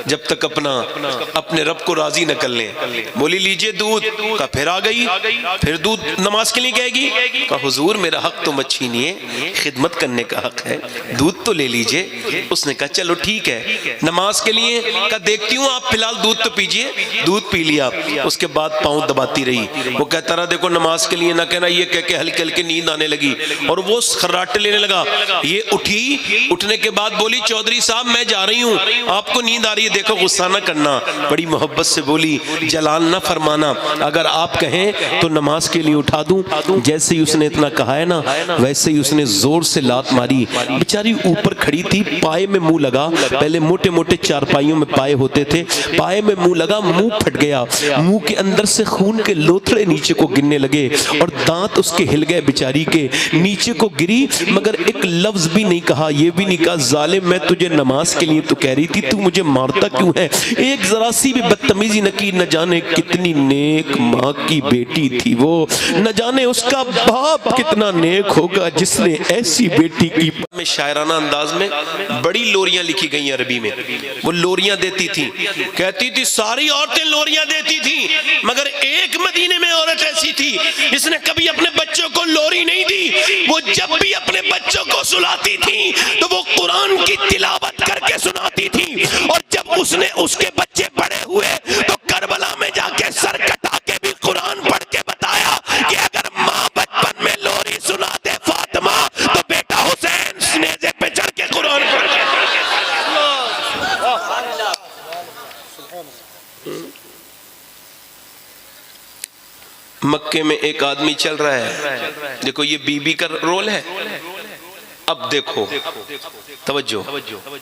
جب تک اپنے رب کو راضی نہ کر لیں. بولی لیجئے دودھ, کہا پھر آ گئی. پھر دودھ نماز کے لیے کہے گی, کہا حضور میرا حق تو مت چھینیے, خدمت کرنے کا حق ہے, دودھ تو لے لیجئے. اس نے کہا چلو ٹھیک ہے نماز کے لیے, کہا دیکھتی ہوں آپ فی الحال دودھ تو پیجئے. دودھ پی لیا. اس کے بعد پاؤں دباتی رہی. وہ کہتا رہا دیکھو نماز کے لیے نہ کہنا, یہ کہہ کے ہلکے ہلکے نیند آنے لگی اور وہ خراٹے لینے لگا. یہ اٹھی, اٹھنے کے بعد بولی چودھری صاحب میں جا رہی ہوں, آپ کو نیند آ رہی ہے, دیکھو غصہ نہ کرنا. بڑی محبت سے بولی جلال نہ فرمانا, اگر آپ کہیں تو نماز کے لیے اٹھا دوں. جیسے ہی اس نے اتنا کہا ہے نا, ویسے ہی اس نے زور سے لات ماری. بیچاری اوپر کھڑی تھی, پائے میں منہ لگا. پہلے موٹے موٹے چارپائیوں میں پائے ہوتے تھے, پائے میں منہ لگا, منہ پھٹ گیا. منہ کے اندر سے خون کے لوتھڑے نیچے کو گرنے لگے اور دانت اس کے ہل گئے بیچاری کے. نیچے کو گری مگر ایک لفظ بھی نہیں کہا, یہ بھی نہیں کہا ظالم میں تجھے نماز کے لیے تو کہہ رہی تھی, تو مجھے مارتا کیوں ہے. ایک ذرا سی بھی بدتمیزی نہ کی. نہ جانے کتنی نیک ماں کی بیٹی تھی وہ, نہ جانے اس کا باپ کتنا نیک ہوگا جس نے ایسی بیٹی کی. میں شاعرانہ انداز میں بڑی لوریاں لکھی گئی عربی میں. وہ لوریاں دیتی تھی, کہتی تھی ساری عورتیں لوریاں دیتی تھی مگر ایک مدینے میں عورت ایسی تھی جس نے کبھی اپنے بچوں کو لوری نہیں دی. وہ جب بھی اپنے بچوں کو سلاتی تھی تو وہ قرآن کی تلاوت کر کے سناتی تھی, اور جب اس نے اس کے بچے بڑے ہوئے تو کربلا میں جا کے سر کٹا کے بھی قرآن پڑھ کے بتایا کہ اگر ماں بچپن میں لوری سنا دے فاطمہ تو بیٹا حسین نیزے پہ چڑھ کے قرآن پڑھ کے. مکے میں ایک آدمی چل رہا ہے, دیکھو یہ بی بی کا رول ہے. اب دیکھو توجہ,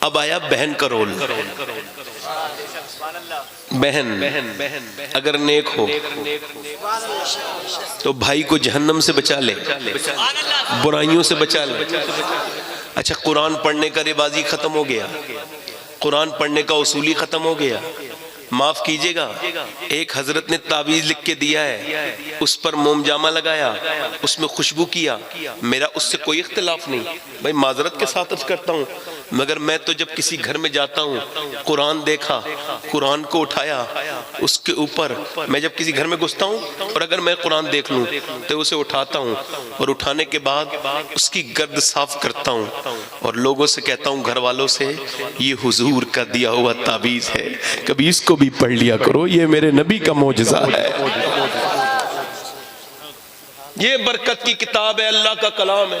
اب آیا بہن کا رول. بہن اگر نیک ہو تو بھائی کو جہنم سے بچا لے, برائیوں سے بچا لے. اچھا قرآن پڑھنے کا رواجی ختم ہو گیا, قرآن پڑھنے کا اصولی ختم ہو گیا. معاف کیجئے گا, ایک حضرت نے تعویذ لکھ کے دیا ہے, اس پر موم جامہ لگایا, اس میں خوشبو کیا, میرا اس سے کوئی اختلاف نہیں بھائی, معذرت کے ساتھ عرض کرتا ہوں. مگر میں تو جب کسی گھر میں جاتا ہوں, قرآن دیکھا, قرآن کو اٹھایا, اس کے اوپر میں جب کسی گھر میں گھستا ہوں اور اگر میں قرآن دیکھ لوں تو اسے اٹھاتا ہوں, اور اٹھانے کے بعد اس کی گرد صاف کرتا ہوں اور لوگوں سے کہتا ہوں, گھر والوں سے, یہ حضور کا دیا ہوا تعویذ ہے, کبھی اس کو بھی پڑھ لیا کرو, یہ میرے نبی کا معجزہ ہے. یہ برکت کی کتاب ہے, اللہ کا کلام ہے,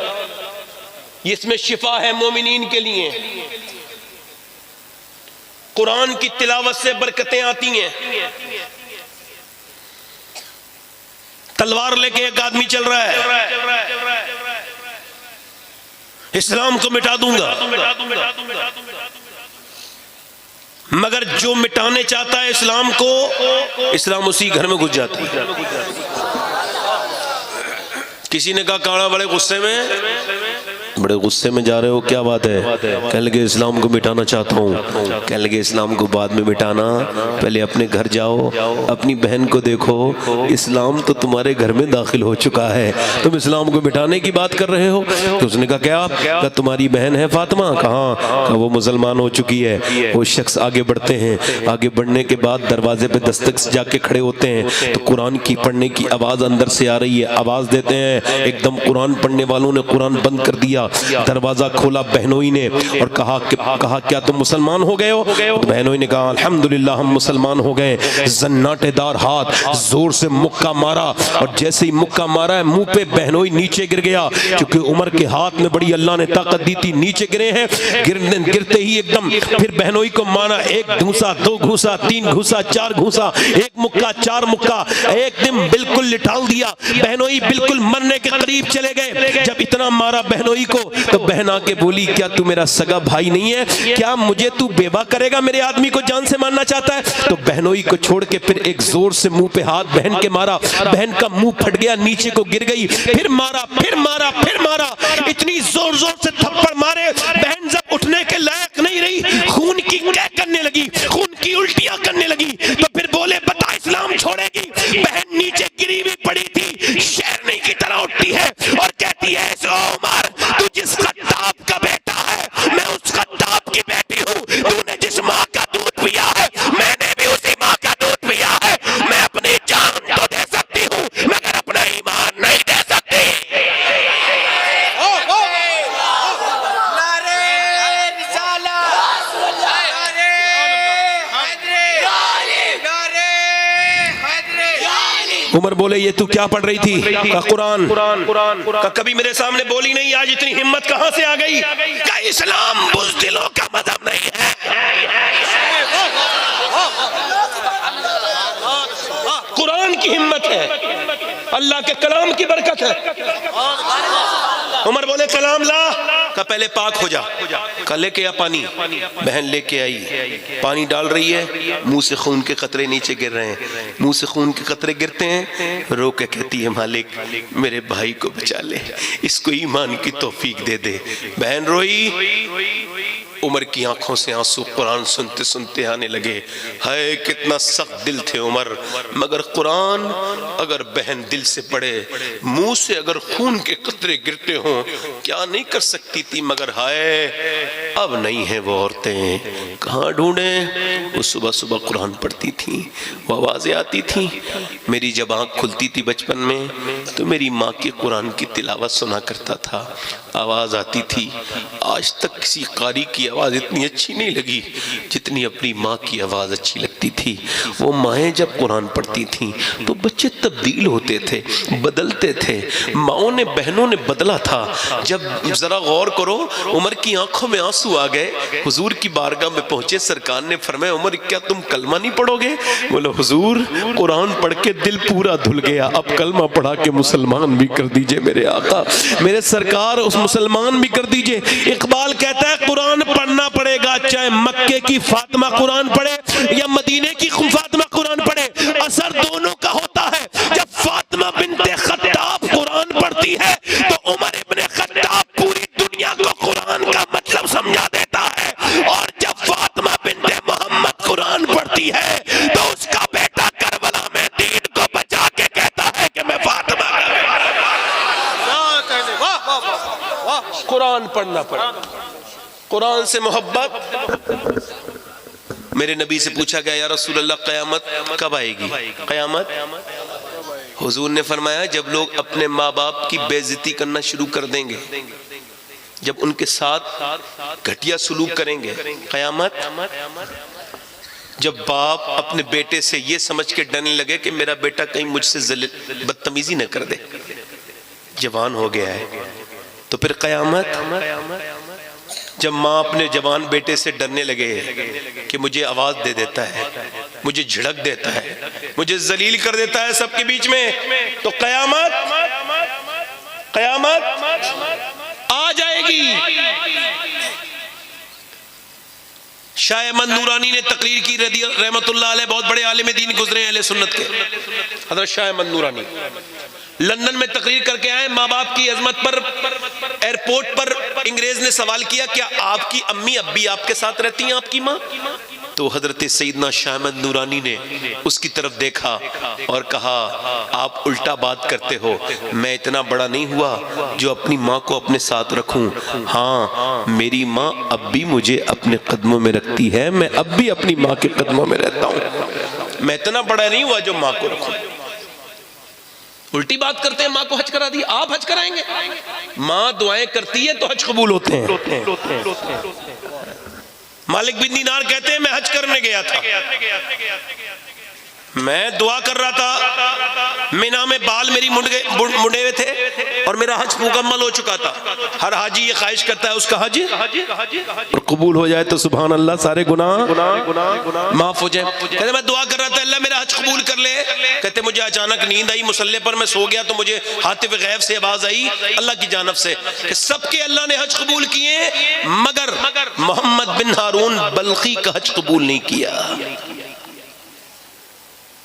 اس میں شفا ہے مومنین کے لیے. قرآن کی تلاوت سے برکتیں آتی ہیں. تلوار لے کے ایک آدمی چل رہا ہے, اسلام کو مٹا دوں گا, مگر جو مٹانے چاہتا ہے اسلام کو, اسلام اسی گھر میں گھس جاتا ہے. کسی نے کہا کاڑا بڑے غصے میں, بڑے غصے میں جا رہے ہو, کیا بات ہے؟ کہنے لگے اسلام کو مٹانا چاہتا ہوں. کہنے لگے اسلام کو بعد میں مٹانا, پہلے اپنے گھر جاؤ, اپنی بہن کو دیکھو, اسلام تو تمہارے گھر میں داخل ہو چکا ہے, تم اسلام کو مٹانے کی بات کر رہے ہو. تو اس نے کہا کیا؟ کہ تمہاری بہن ہے فاطمہ. کہاں؟ کہ وہ مسلمان ہو چکی ہے. وہ شخص آگے بڑھتے ہیں, آگے بڑھنے کے بعد دروازے پہ دستک سے جا کے کھڑے ہوتے ہیں تو قرآن کی پڑھنے کی آواز اندر سے آ رہی ہے. آواز دیتے ہیں, ایک دم قرآن پڑھنے والوں نے قرآن بند کر دیا. دروازہ کھولا بہنوئی نے اور کہا کیا تم مسلمان ہو گئے ہو؟ تو بہنوئی نے کہا الحمدللہ ہم مسلمان ہو گئے. زناٹے دار ہاتھ, زور سے مکہ مارا, اور جیسے ہی مکہ مارا ہے منہ پہ بہنوئی نیچے گر گیا, کیونکہ عمر کے ہاتھ میں بڑی اللہ نے طاقت دی تھی, نیچے گرے ہیں. گرتے ہی ایک دم پھر بہنوئی کو مارا, ایک گھوسا, دو گھوسا, تین گھوسا, چار گھوسا, ایک مکہ, چار مکہ, ایک دم بالکل لٹال دیا. بہنوئی بالکل مرنے کے قریب چلے گئے. جب اتنا مارا بہنوئی کو تو بہن آ کے بولی کیا تو میرا سگا بھائی نہیں ہے؟ کیا مجھے تو بیوہ کرے گا؟ میرے آدمی کو جان سے مارنا چاہتا ہے. تو بہنوئی کو چھوڑ کے پھر ایک زور سے منہ پہ ہاتھ بہن کے مارا, بہن کا منہ پھٹ گیا, نیچے کو گر گئی. پھر مارا, پھر مارا, پھر مارا, اتنی زور زور سے تھپڑ مارے, بہن جب اٹھنے کے لائق نہیں رہی, خون کی کہہ کرنے لگی, خون کی الٹیاں کرنے لگی. تو پھر بولے بتا اسلام چھوڑے گی؟ بہن نیچے گری ہوئی پڑی تھی، شیرنی کی طرح اٹھتی ہے اور کہتی ہے اے عمر تو جس خطاب کا بیٹا ہے میں اس خطاب کی بیٹی ہوں، تو نے جس ماں کا دودھ پیا ہے میں نے بھی اسی ماں کا دودھ پیا ہے، میں اپنی جان تو دے سکتی ہوں مگر اپنا ایمان نہیں دے سکتی۔ عمر بولے یہ تو کیا پڑھ رہی تھی؟ کہا قرآن۔ کہا کبھی میرے سامنے بولی نہیں، آج اتنی ہمت کہاں سے آ گئی؟ کہا اسلام بزدلوں کا مذہب نہیں ہے، قرآن کی ہمت ہے، اللہ کے کلام کی برکت ہے۔ عمر بولے کلام لا۔ کہا پہلے پاک ہو جا۔ کہا لے کے آ پانی۔ بہن لے کے آئی، پانی ڈال رہی ہے، منہ سے خون کے قطرے نیچے گر رہے ہیں، منہ سے خون کے قطرے گرتے ہیں، رو کے کہتی ہے مالک میرے بھائی کو بچا لے، اس کو ایمان کی توفیق دے دے۔ بہن روئی، عمر کی آنکھوں سے آنسو قرآن سنتے سنتے آنے لگے۔ ہائے کتنا سخت دل تھے عمر، مگر قرآن اگر بہن دل سے پڑھے، منہ سے اگر خون کے قطرے گرتے ہوں کیا نہیں کر سکتی تھی، مگر ہائے اب نہیں ہیں وہ عورتیں، کہاں ڈھونڈیں؟ وہ صبح صبح قرآن پڑھتی تھیں، وہ آوازیں آتی تھیں۔ میری جب آنکھ کھلتی تھی بچپن میں تو میری ماں کی قرآن کی تلاوت سنا کرتا تھا، آواز آتی تھی۔ آج تک کسی قاری کی آواز اتنی اچھی نہیں لگی جتنی اپنی ماں کی آواز اچھی لگتی تھی۔ وہ مائیں جب قرآن پڑھتی تھیں تو بچے تبدیل ہوتے تھے، بدلتے تھے، ماؤں نے بہنوں نے بدلا تھا۔ جب ذرا غور کرو، عمر کی آنکھوں میں آنسو آ گئے، حضور کی بارگاہ میں پہنچے، سرکار نے فرمایا عمر کیا تم کلمہ نہیں پڑھو گے؟ بولو حضور قرآن پڑھ کے دل پورا دھل گیا، اب کلمہ پڑھا کے مسلمان بھی کر دیجئے میرے آقا، میرے سرکار اس مسلمان بھی کر دیجئے۔ اقبال کہتا ہے قرآن پڑھنا پڑے گا، چاہے مکے کی فاطمہ قرآن پڑھے یا مدینے کی فاطمہ قرآن پڑھے، اثر دونوں کا ہوتا ہے۔ جب فاطمہ بنت خطاب قرآن پڑھتی ہے تو عمر ابن خطاب پوری دنیا کو قرآن کا مطلب سمجھا دیتا ہے، اور جب فاطمہ بنت محمد قرآن پڑھتی ہے تو اس کا بیٹا کربلا میں دین کو بچا کے کہتا ہے کہ میں فاطمہ قرآن پڑھنا پڑا۔ قرآن سے محبت۔ میرے نبی سے پوچھا گیا یا رسول اللہ قیامت کب آئے گی؟ قیامت حضور نے فرمایا جب لوگ اپنے ماں باپ کی بے عزتی کرنا شروع کر دیں گے، جب ان کے ساتھ گھٹیا سلوک کریں گے، قیامت۔ جب باپ اپنے بیٹے سے یہ سمجھ کے ڈرنے لگے کہ میرا بیٹا کہیں مجھ سے بدتمیزی نہ کر دے، جوان ہو گیا ہے، تو پھر قیامت۔ جب ماں اپنے جوان بیٹے سے ڈرنے لگے کہ مجھے آواز دے دیتا ہے، مجھے جھڑک دیتا ہے، مجھے ذلیل کر دیتا ہے سب کے بیچ میں، تو قیامت آ جائے گی۔ شاہ احمد نورانی نے تقریر کی رحمت اللہ علیہ، بہت بڑے عالم دین گزرے ہیں اہل سنت کے، حضرت شاہ احمد نورانی لندن میں تقریر کر کے آئے، ماں باپ کی عظمت پر ایئرپورٹ پر انگریز نے سوال کیا کیا آپ کی امی اب بھی آپ کے ساتھ رہتی ہیں آپ کی ماں؟ تو حضرت سیدنا شاہ احمد نورانی نے اس کی طرف دیکھا اور کہا آپ الٹا بات کرتے ہو، میں اتنا بڑا نہیں ہوا جو اپنی ماں کو اپنے ساتھ رکھوں، ہاں میری ماں اب بھی مجھے اپنے قدموں میں رکھتی ہے، میں اب بھی اپنی ماں کے قدموں میں رہتا ہوں، میں اتنا بڑا نہیں ہوا جو ماں کو رکھوں۔ الٹی بات کرتے ہیں، ماں کو حج کرا دی، آپ حج کرائیں گے؟ ماں دعائیں کرتی ہے تو حج قبول ہوتے ہیں۔ مالک بن دینار کہتے ہیں میں حج کرنے گیا تھا، میں دعا کر رہا تھا، مینا میں بال میری منڈے ہوئے تھے اور میرا حج مکمل ہو چکا تھا۔ ہر حاجی یہ خواہش کرتا ہے اس کا حج قبول ہو جائے تو سبحان اللہ سارے گناہ معاف ہو جائیں۔ کہتے میں دعا کر رہا تھا اللہ میرا حج قبول کر لے، کہتے مجھے اچانک نیند آئی، مصلی پر میں سو گیا تو مجھے ہاتف غیب سے آواز آئی اللہ کی جانب سے کہ سب کے اللہ نے حج قبول کیے مگر محمد بن ہارون بلخی کا حج قبول نہیں کیا۔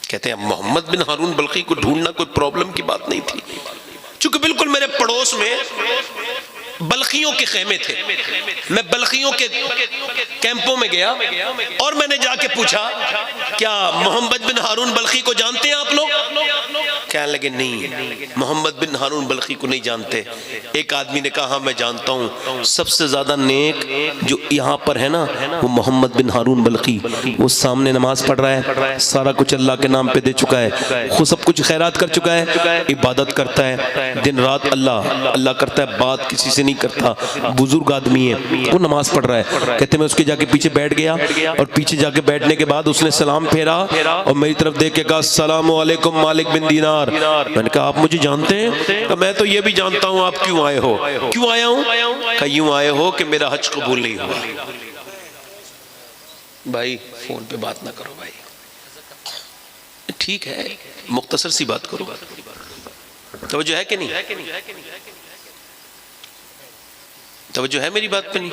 کہتے ہیں محمد بن ہارون بلخی کو ڈھونڈنا کوئی پرابلم کی بات نہیں تھی، چونکہ بالکل میرے پڑوس میں بلخیوں کے خیمے تھے. میں بلخیوں کے کیمپوں میں گیا اور میں نے جا کے پوچھا کیا محمد بن ہارون بلخی کو جانتے ہیں آپ لوگ؟ کہنے لگے نہیں، محمد بن ہارون بلخی کو نہیں جانتے. ایک آدمی نے کہا ہاں میں جانتا ہوں، سب سے زیادہ نیک جو یہاں پر ہے نا وہ محمد بن ہارون بلخی. وہ سامنے نماز پڑھ رہا ہے، سارا کچھ اللہ کے نام پہ دے چکا ہے، خود سب کچھ خیرات کر چکا ہے، عبادت کرتا ہے دن رات، اللہ کرتا ہے، بات کسی سے نہیں کرتا، بزرگ آدمی ہے، وہ نماز پڑھ رہا ہے. کہتے میں اس کے جا کے پیچھے بیٹھ گیا اور پیچھے جا کے بیٹھنے کے بعد اس نے سلام پھیرا اور میری طرف دیکھ کے کہا السلام علیکم مالک بن دینار. میں نے کہا آپ مجھے جانتے ہیں؟ کہ میں تو یہ بھی جانتا ہوں. آپ کیوں آئے ہو؟ کیوں آیا ہوں؟ کہ یوں آئے ہو کہ میرا حج قبول نہیں ہوا. بھائی فون پہ بات نہ کرو بھائی، ٹھیک ہے مختصر سی بات کرو. توجہ ہے کہ نہیں؟ توجہ ہے میری بات پہ نہیں؟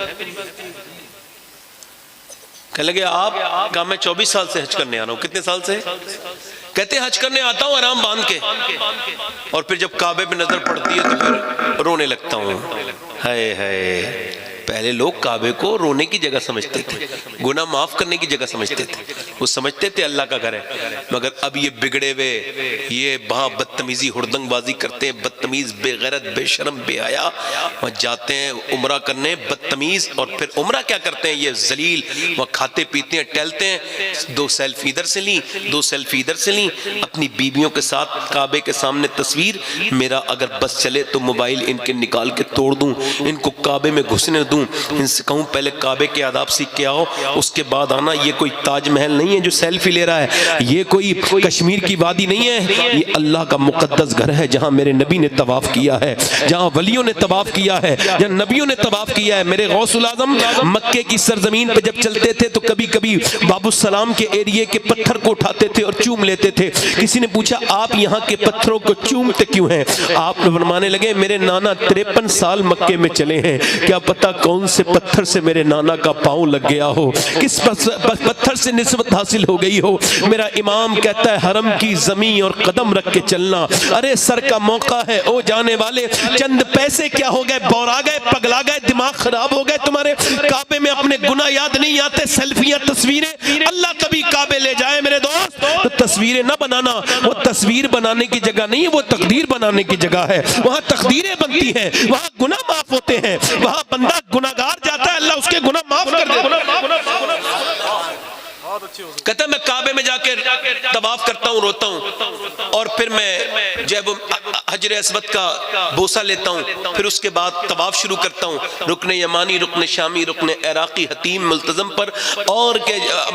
کہنے لگے آپ؟ کہا میں 24 سال سے حج کرنے آ رہا ہوں. کتنے سال سے؟ کہتے ہیں حج کرنے آتا ہوں آرام باندھ کے، اور پھر جب کعبے پہ نظر پڑتی ہے تو پھر رونے لگتا ہوں. ہائے ہائے، پہلے لوگ کعبے کو رونے کی جگہ سمجھتے تھے، گناہ معاف کرنے کی جگہ سمجھتے تھے، وہ سمجھتے تھے اللہ کا گھر ہے. مگر اب یہ بگڑے ہوئے، یہ وہاں بدتمیزی ہردنگ بازی کرتے ہیں، بدتمیز، بے غیرت، بے شرم، بے حیا، وہاں جاتے ہیں عمرہ کرنے بدتمیز، اور پھر عمرہ کیا کرتے ہیں یہ ذلیل، وہاں کھاتے پیتے ہیں، ٹہلتے ہیں. 2 سیلفی ادھر سے لیں، 2 سیلفی ادھر سے لیں، اپنی بیویوں کے ساتھ کعبے کے سامنے تصویر. میرا اگر بس چلے تو موبائل ان کے نکال کے توڑ دوں، ان کو کعبے میں گھسنے دوں، ان سے کہوں پہلے کعبے کے آداب سیکھ کے آؤ اس کے بعد آنا. یہ کوئی تاج محل نہیں ہے جو سیلفی لے رہا ہے، یہ کوئی کشمیر کی وادی نہیں ہے، یہ اللہ کا مقدس گھر ہے جہاں میرے نبی نے طواف کیا ہے، جہاں ولیوں نے طواف کیا ہے، جہاں نبیوں نے طواف کیا ہے. میرے غوث العظم مکے کی سرزمین پہ جب چلتے تھے تو کبھی کبھی باب السلام کے ایریے کے پتھر کو اٹھاتے تھے اور چوم لیتے تھے. کسی نے پوچھا آپ یہاں کے پتھروں کو چومتے کیوں ہیں؟ آپ فرمانے لگے میرے نانا 53 سال مکے میں چلے ہیں، کیا پتا کون سے پتھر سے میرے نانا کا پاؤں لگ گیا ہو، کس پتھر سے نسبت حاصل ہو گئی ہو. میرا امام کہتا ہے حرم کی زمین اور قدم رکھ کے چلنا. ارے سر کا موقع ہے او جانے والے، چند پیسے کیا ہو گئے، بورا گئے، پگلا گئے، دماغ خراب ہو گئے تمہارے؟ کعبے میں اپنے گناہ یاد نہیں آتے، سیلفیاں، تصویریں. اللہ کبھی کعبے لے جائے میرے دوست تو تصویریں نہ بنانا، وہ تصویر بنانے کی جگہ نہیں ہے، وہ تقدیر بنانے کی جگہ ہے. وہاں تقدیریں بنتی ہیں، وہاں گناہ معاف ہوتے ہیں، وہاں بندہ گناہگار جاتا ہے اللہ اس کے گناہ معاف کر دے. کہتا ہے میں کعبے میں جا کے طواف کرتا ہوں، روتا ہوں، اور پھر میں جب حجر اسود کا بوسہ لیتا ہوں، پھر اس کے بعد طواف شروع کرتا ہوں، رکن یمانی، رکن شامی، رکن عراقی، حتیم، ملتزم پر اور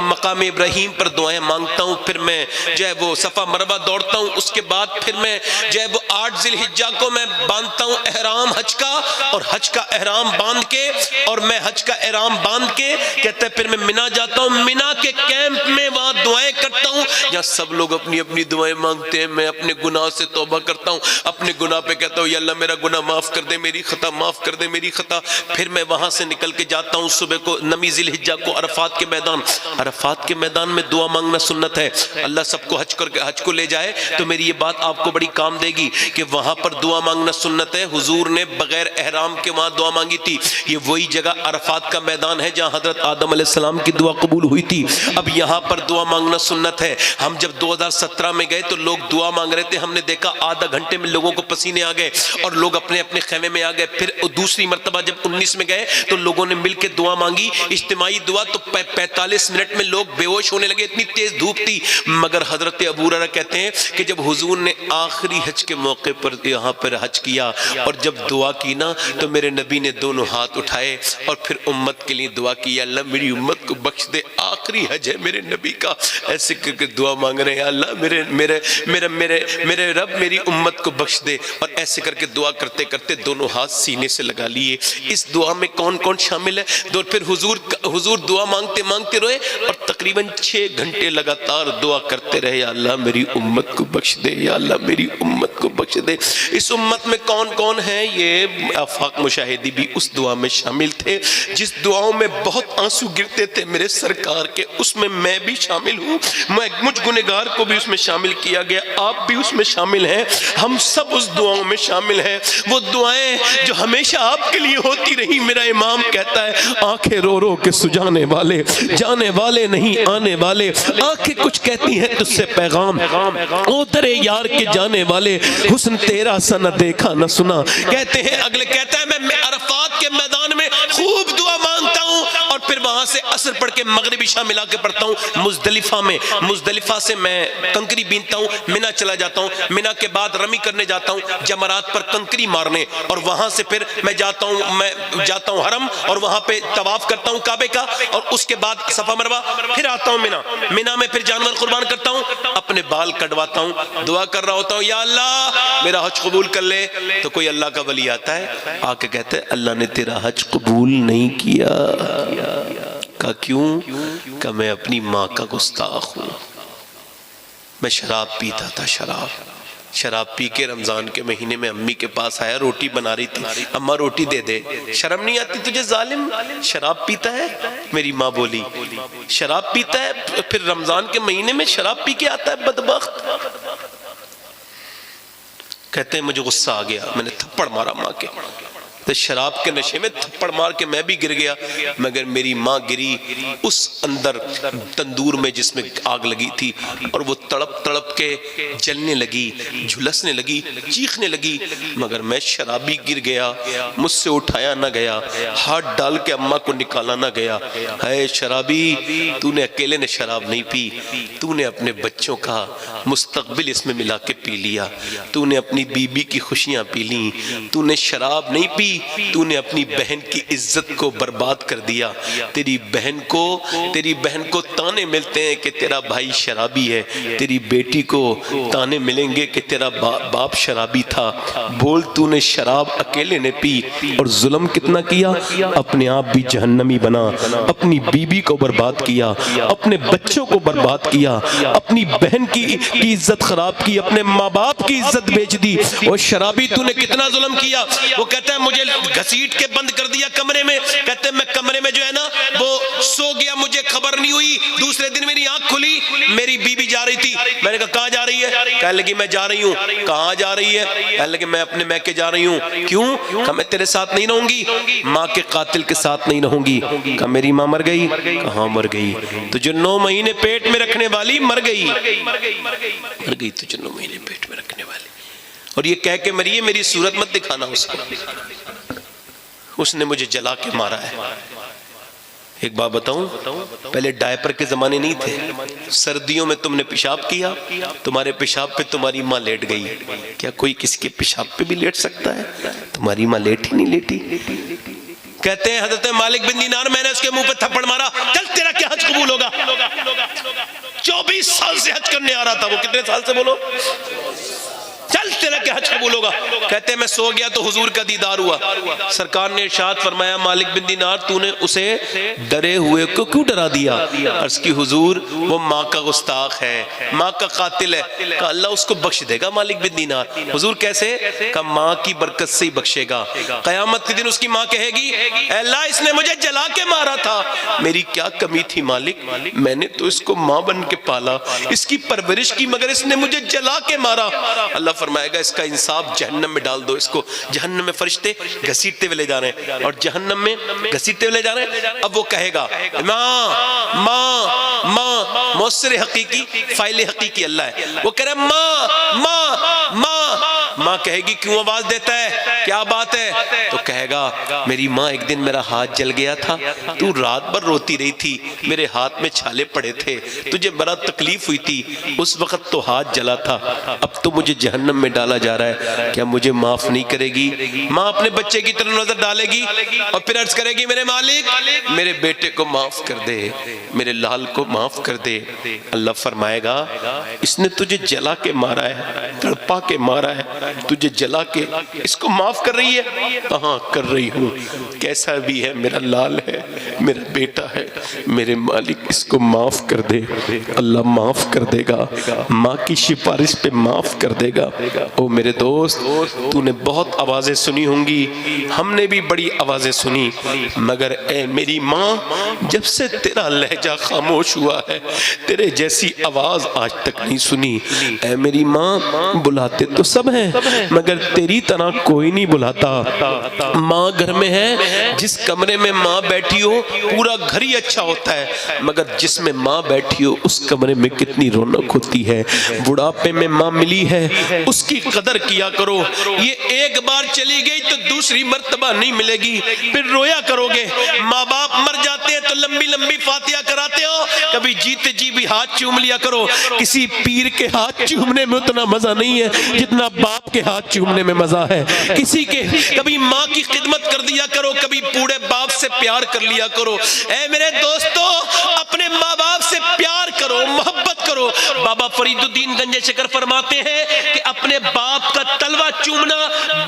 مقام ابراہیم پر دعائیں مانگتا ہوں. پھر میں جو ہے وہ صفا مروہ دوڑتا ہوں. اس کے بعد پھر میں جو ہے وہ 8 ذی الحجہ کو میں باندھتا ہوں احرام حج کا، اور حج کا احرام باندھ کے، اور میں حج کا احرام باندھ کے کہتے ہیں پھر میں منا جاتا ہوں. منا کے کیمپ میں وہاں دعائیں کرتا ہوں، یا سب لوگ اپنی اپنی دعائیں مانگتے ہیں. میں اپنے گناہ سے توبہ کرتا ہوں، اپنے گناہ پہ کہتا ہوں یا اللہ میرا گناہ معاف کر دے، میری خطا معاف کر دے، میری خطا. پھر میں وہاں سے نکل کے جاتا ہوں صبح کو 9 ذی الحجہ کو عرفات کے میدان. عرفات کے میدان میں دعا مانگنا سنت ہے. اللہ سب کو حج کو لے جائے تو میری یہ بات آپ کو بڑی کام دے گی کہ وہاں پر دعا مانگنا سنت ہے. حضور نے بغیر احرام کے وہاں دعا مانگی تھی. یہ وہی جگہ عرفات کا میدان ہے جہاں حضرت آدم علیہ السلام کی دعا قبول ہوئی تھی. اب یہاں پر دعا مانگنا سنت ہے. ہم جب 2017 میں گئے تو لوگ دعا مانگ رہے تھے، ہم نے دیکھا آدھا گھنٹے میں لوگوں کو پسینے آ گئے اور لوگ اپنے اپنے خیمے میں آ گئے. پھر دوسری مرتبہ جب 19 میں گئے تو لوگوں نے مل کے دعا مانگی، اجتماعی دعا. تو 45 منٹ میں لوگ بے ہوش ہونے لگے، اتنی تیز دھوپ تھی. مگر حضرت ابو ہریرہ کہتے ہیں کہ جب حضور نے آخری حج کے موقع پر یہاں پر حج کیا اور جب دعا کی نا تو میرے نبی نے دونوں ہاتھ اٹھائے اور پھر امت کے لیے دعا کی، اللہ میری امت کو بخش دے، آخری حج ہے میرے نبی کا. ایسے کر کے دعا مانگ رہے ہیں اللہ میرے رب میری امت کو بخش دے. اور ایسے کر کے دعا کرتے کرتے دونوں ہاتھ سینے سے لگا لیے. اس دعا میں کون کون شامل ہے؟ پھر حضور دعا مانگتے مانگتے روئے اور تقریباً 6 گھنٹے لگاتار دعا کرتے رہے، یا اللہ میری امت کو بخش دے، یا اللہ میری امت کو کو بخش دے۔ اس امت میں کون کون ہیں؟ یہ آفاق مشاہدی بھی اس دعا میں شامل تھے جس دعاؤں میں بہت آنسو گرتے تھے میرے سرکار کے، اس میں بھی شامل ہوں، مجھ گنہگار کو بھی اس میں شامل کیا گیا، آپ بھی اس میں شامل ہیں، ہم سب اس دعاؤں میں شامل ہیں۔ وہ دعائیں جو ہمیشہ آپ کے لیے ہوتی رہی، میرا امام کہتا ہے آنکھیں رو رو کے سجانے والے، جانے والے نہیں آنے والے، آنکھیں کچھ کہتی ہیں تجھ سے پیغام، او تیرے یار کے جانے والے، حسن تیرا سا نہ دیکھا نہ سنا۔ کہتے ہیں اگلے کہتا ہے میں عرفات کے میدان میں خوب دعا مانگتا ہوں اور پھر وہاں سے عصر پڑھ کے مغرب عشاء ملا کے پڑھتا ہوں مزدلفہ سے میں کنکری بینتا ہوں، منا چلا جاتا ہوں، منا کے بعد رمی کرنے جاتا ہوں، جمرات پر کنکری مارنے، اور وہاں سے پھر میں جاتا ہوں حرم اور وہاں پہ طواف کرتا ہوں کعبے کا، اور اس کے بعد صفا مروہ، پھر آتا ہوں منا میں پھر جانور قربان کرتا ہوں، اپنے بال کٹواتا ہوں، دعا کر رہا ہوتا ہوں یا اللہ میرا حج قبول کر لے۔ تو کوئی اللہ کا ولی آتا ہے آ کے کہتا ہے اللہ نے تیرا حج قبول نہیں کیا۔ کہا کیوں؟ کہ میں اپنی ماں کا گستاخ ہوں، میں شراب پیتا تھا، شراب پی کے رمضان کے مہینے میں امی کے پاس آیا، روٹی بنا رہی تھی، اماں روٹی دے دے، شرم نہیں آتی تجھے ظالم، شراب پیتا ہے؟ میری ماں بولی شراب پیتا ہے، پھر رمضان کے مہینے میں شراب پی کے آتا ہے بدبخت۔ کہتے ہیں مجھے غصہ آ گیا، میں نے تھپڑ مارا ماں کے، تو شراب کے نشے میں تھپڑ مار کے میں بھی گر گیا، مگر میری ماں گری اس اندر تندور میں جس میں آگ لگی تھی، اور وہ تڑپ تڑپ کے جلنے لگی، جھلسنے لگی، چیخنے لگی، مگر میں شرابی گر گیا، مجھ سے اٹھایا نہ گیا، ہاتھ ڈال کے اماں کو نکالا نہ گیا۔ اے شرابی، تو نے اکیلے نے شراب نہیں پی، تو نے اپنے بچوں کا مستقبل اس میں ملا کے پی لیا، تو نے اپنی بیوی کی خوشیاں پی لیں، تو نے شراب نہیں پی، تو نے اپنی بہن کی عزت کو برباد کر دیا۔ تیری بہن کو تانے ملتے ہیں کہ تیرا بھائی شرابی ہے، تیری بیٹی کو تانے ملیں گے کہ تیرا باپ شرابی تھا۔ بول تو نے شراب اکیلے نے پی اور ظلم کتنا کیا، اپنے آپ بھی جہنمی بنا، اپنی بیوی کو برباد کیا، اپنے بچوں کو برباد کیا، اپنی بہن کی عزت خراب کی، اپنے ماں باپ کی عزت بیچ دی۔ اور شرابی تو نے کتنا ظلم کیا۔ وہ کہتا ہے مجھے گھسیٹ کے بند کر دیا کمرے میں، کہتے ہیں میں کمرے میں جو ہے نا وہ سو گیا، مجھے خبر نہیں ہوئی، دوسرے دن میری آنکھ کھلی، میری بیوی جا رہی تھی، میں نے کہا کہاں جا رہی ہے؟ کہنے لگی میں جا رہی ہوں۔ کہاں جا رہی ہے؟ کہنے لگی میں اپنے میکے جا رہی ہوں۔ کیوں؟ کہا میں تیرے ساتھ نہیں رہوں گی، ماں کے قاتل کے ساتھ نہیں رہوں گی۔ کہا میری ماں مر گئی؟ کہاں مر گئی؟ تجھے 9 مہینے پیٹ میں رکھنے والی مر گئی، تجھے 9 مہینے پیٹ میں رکھنے والی، اور یہ کہہ کے مری ہے میری صورت مت دکھانا اس کو، اس نے مجھے جلا کے مارا ہے۔ ایک بات بتاؤں، پہلے ڈائپر کے زمانے نہیں تھے، سردیوں میں تم نے پیشاب کیا، تمہارے پیشاب پہ تمہاری ماں لیٹ گئی، کیا کوئی کسی کے پیشاب پہ بھی لیٹ سکتا ہے؟ تمہاری ماں لیٹی نہیں لیٹی۔ کہتے ہیں حضرت مالک بن دینار میں نے اس کے منہ پہ تھپڑ مارا، چل تیرا کیا حج قبول ہوگا؟ 24 سال سے حج کرنے آ رہا تھا وہ، کتنے سال سے بولو؟ چل تیرا کیا حج قبول ہوگا؟ کہتے ہیں میں سو گیا تو حضور کا دیدار ہوا، سرکار نے ارشاد فرمایا مالک بن دینار تو نے اسے ڈرے ہوئے کو کیوں ڈرا دیا؟ عرض کی حضور وہ ماں کا گستاخ ہے، ماں کا قاتل ہے۔ کہا اللہ اس کو بخش دے گا مالک بن دینار۔ حضور کیسے؟ کہا ماں کی برکت سے ہی بخشے گا، قیامت کے دن اس کی ماں کہے گی اے اللہ اس نے مجھے جلا کے مارا تھا، میری کیا کمی تھی مالک، میں نے تو اس کو ماں بن کے پالا، اس کی پرورش کی، مگر اس نے مجھے جلا کے مارا۔ اللہ فرمائے گا اس کا انصاف جہنم میں ڈال دو، اس کو جہنم میں فرشتے گھسیٹتے ہوئے لے جا رہے ہیں اور جہنم میں گھسیٹتے ہوئے لے جا رہے ہیں۔ اب وہ کہے گا ماں ماں ماں، مؤثر حقیقی فاعل حقیقی اللہ ہے، وہ کہہ رہا ہے ماں ماں ماں، ماں کہے گی کیوں آواز دیتا ہے، کیا بات ہے؟ تو کہے گا میری ماں ایک دن میرا ہاتھ جل گیا تھا، تو رات بھر روتی رہی تھی، میرے ہاتھ میں چھالے پڑے تھے، تجھے بڑا تکلیف ہوئی تھی، اس وقت تو ہاتھ جلا تھا، اب تو مجھے جہنم میں ڈالا جا رہا ہے، کیا مجھے معاف نہیں کرے گی؟ ماں اپنے بچے کی طرف نظر ڈالے گی اور پھر عرض کرے گی میرے مالک میرے بیٹے کو معاف کر دے، میرے لال کو معاف کر دے۔ اللہ فرمائے گا اس نے تجھے جلا کے مارا ہے، تڑپا کے مارا ہے، تجھے جلا کے اس کو معاف کر رہی ہے؟ ہاں کر رہی ہوں، کیسا بھی ہے میرا لال ہے، میرا بیٹا ہے، میرے مالک اس کو معاف کر دے۔ اللہ معاف کر دے گا، ماں کی سفارش پہ معاف کر دے گا۔ او میرے دوست، تو نے بہت آوازیں سنی ہوں گی، ہم نے بھی بڑی آوازیں سنی، مگر اے میری ماں، جب سے تیرا لہجہ خاموش ہوا ہے تیرے جیسی آواز آج تک نہیں سنی۔ اے میری ماں، بلاتے تو سب ہیں مگر تیری طرح کوئی نہیں بلاتا۔ ماں گھر میں ہے، جس کمرے میں ماں بیٹھی ہو پورا گھر ہی اچھا ہوتا ہے، مگر جس میں ماں بیٹھی ہو اس کمرے میں کتنی رونق ہوتی ہے۔ بڑھاپے میں ماں ملی ہے، اس کی قدر کیا کرو، یہ ایک بار چلی گئی تو دوسری مرتبہ نہیں ملے گی، پھر رویا کرو گے۔ ماں باپ مر جاتے ہیں تو لمبی لمبی فاتحہ کراتے ہو، کبھی جیتے جی بھی ہاتھ چوم لیا کرو۔ کسی پیر کے ہاتھ چومنے میں اتنا مزہ نہیں ہے جتنا باپ کے ہاتھ چومنے میں مزہ ہے۔ کسی کے کبھی ماں کی خدمت کر دیا کرو، کبھی بوڑھے باپ سے پیار کر لیا کرو۔ اے میرے دوستو، اپنے ماں باپ سے پیار کرو، محبت کرو۔ بابا فرید الدین گنج شکر فرماتے ہیں کہ اپنے باپ کا تلوہ چومنا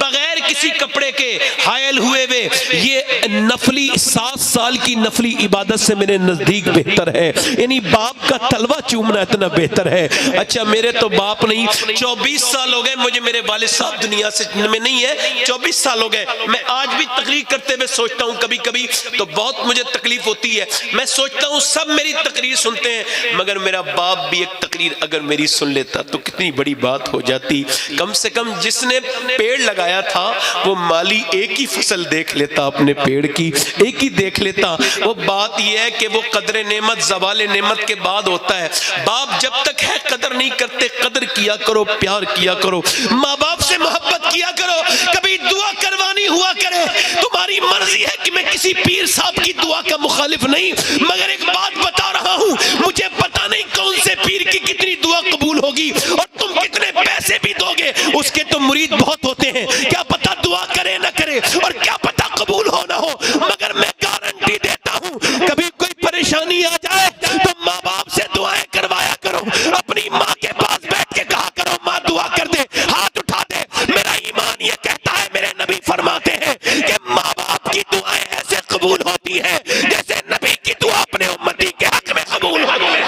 بغیر کسی کپڑے کے حائل ہوئے ہوئے، یہ نفلی 7 سال کی نفلی عبادت سے میرے نزدیک بہتر ہے۔ یعنی باپ کا تلوہ چومنا اتنا بہتر ہے۔ اچھا میرے تو باپ نہیں، 24 سال ہو گئے مجھے، میرے والد صاحب دنیا سے میں نہیں ہے، 24 سال ہو گئے۔ میں آج بھی تقریر کرتے ہوئے سوچتا ہوں کبھی کبھی تو بہت مجھے تکلیف ہوتی ہے، میں سوچتا ہوں سب میری تقریر سنتے ہیں مگر میرا باپ بھی ایک تقریر اگر میری سن لیتا تو کتنی بڑی بات ہو جاتی۔ کم سے کم جس نے پیڑ لگایا تھا وہ مالی ایک ہی فصل دیکھ لیتا، اپنے پیڑ کی ایک ہی دیکھ لیتا۔ وہ بات یہ ہے کہ وہ قدر نعمت زوال نعمت کے بعد ہوتا ہے۔ باپ جب تک ہے قدر نہیں کرتے، قدر کیا کرو، پیار کیا کرو، ماں باپ سے محبت کیا کرو۔ کبھی دعا کروانی ہوا کرے، تمہاری مرضی ہے کہ میں کسی پیر صاحب کی دعا کا مخالف نہیں، مگر ایک بات بتا رہا ہوں، مجھے پتا نہیں کون سے پیر کی کتنی دعا قبول ہوگی اور تم کتنے پیسے بھی دو گے، اس کے تو مرید بہت ہوتے ہیں، کیا پتا دعا کرے نہ کرے اور کیا پتا قبول ہو نہ ہو، مگر میں گارنٹی دیتا ہوں کبھی کوئی پریشانی آ جائے تو ماں باپ سے دعائیں کروایا کرو۔ اپنی ماں کے پاس بیٹھ کے کہا کرو ماں دعا کر دے، ہاتھ اٹھا دے۔ میرا ایمان یہ کہتا ہے، میرے نبی فرماتے ہیں کہ ماں باپ کی دعائیں ایسے قبول ہوتی ہیں جیسے نبی کی دعا اپنے امتی کے حق میں قبول ہوتی ہے۔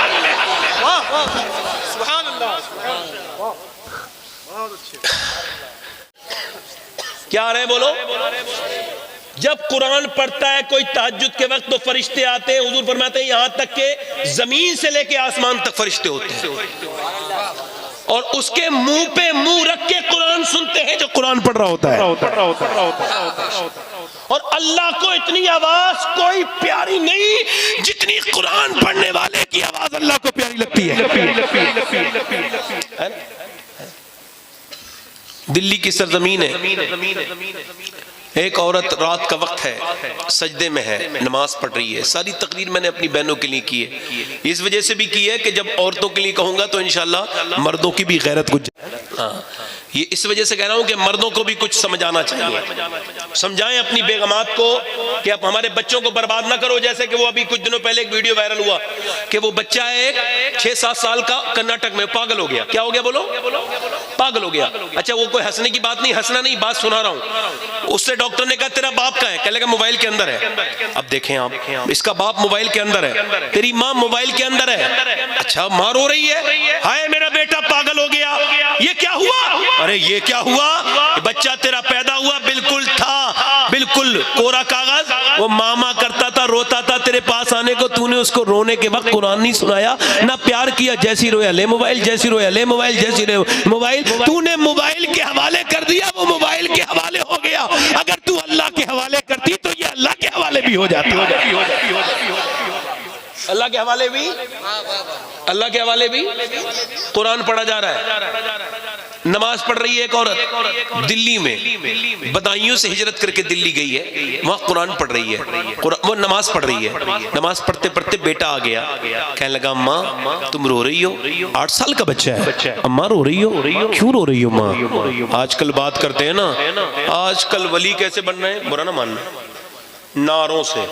سبحان اللہ، کیا رہے بولو؟ جب قرآن پڑھتا ہے کوئی تہجد کے وقت تو فرشتے آتے ہیں، حضور فرماتے ہیں یہاں تک کہ زمین سے لے کے آسمان تک فرشتے ہوتے ہیں، اور اس کے منہ پہ منہ رکھ کے قرآن سنتے ہیں جو قرآن پڑھ رہا ہوتا ہے۔ اور اللہ کو اتنی آواز کوئی پیاری نہیں جتنی قرآن پڑھنے والے کی آواز اللہ کو پیاری لگتی ہے۔ دلی کی سرزمین ہے، ایک عورت رات کا وقت ہے، سجدے میں ہے، نماز پڑھ رہی ہے۔ ساری تقریر میں نے اپنی بہنوں کے لیے کی ہے، اس وجہ سے بھی کی ہے کہ جب عورتوں کے لیے کہوں گا تو انشاءاللہ مردوں کی بھی غیرت کچھ، یہ اس وجہ سے کہہ رہا ہوں کہ مردوں کو بھی کچھ سمجھانا چاہیے۔ سمجھائیں اپنی بیگمات کو کہ آپ ہمارے بچوں کو برباد نہ کرو، جیسے کہ وہ ابھی کچھ دنوں پہلے ایک ویڈیو وائرل ہوا کہ وہ بچہ ہے 6-7 سال کا، کرناٹک میں پاگل ہو گیا۔ کیا ہو گیا بولو؟ پاگل ہو گیا۔ اچھا وہ کوئی ہنسنے کی بات نہیں، ہنسنا نہیں، بات سنا رہا ہوں۔ اس سے ڈاکٹر نے کہا تیرا باپ کہاں ہے؟ کہنے لگا موبائل کے اندر ہے۔ اب دیکھیں آپ، اس کا باپ موبائل کے اندر ہے، تیری ماں موبائل کے اندر ہے۔ اچھا ماں رو رہی ہے، ہائے میرا بیٹا پاگل ہو گیا، یہ کیا ہوا؟ ارے یہ کیا ہوا؟ بچہ تیرا پیدا ہوا بالکل تھا، بالکل کورا کاغذ، وہ ماما کرتا تھا، روتا تھا تیرے پاس آنے کو، تو نے اس کو رونے کے وقت قرآن نہیں سنایا، نہ پیار کیا، جیسی رویا لے موبائل، جیسی رویا لے موبائل، جیسی رویا موبائل۔ تو نے موبائل کے حوالے کر دیا، وہ موبائل کے حوالے ہو گیا۔ اگر تو اللہ کے حوالے کرتی تو یہ اللہ کے حوالے بھی ہو جاتی، اللہ کے حوالے بھی، اللہ کے حوالے بھی۔ قرآن پڑھا جا رہا ہے، نماز پڑھ رہی ہے ایک عورت دلی میں، بدایوں سے ہجرت کر کے دلی گئی ہے، وہاں قرآن پڑھ رہی ہے، وہ نماز پڑھ رہی ہے۔ نماز پڑھتے پڑھتے بیٹا آ گیا، کہنے لگا اماں تم رو رہی ہو، 8 سال کا بچہ ہے، اماں رو رہی ہو، کیوں رو رہی ہو ماں؟ آج کل بات کرتے ہیں نا، آج کل ولی کیسے بن رہے ہیں، برا نہ ماننا، نعروں سے،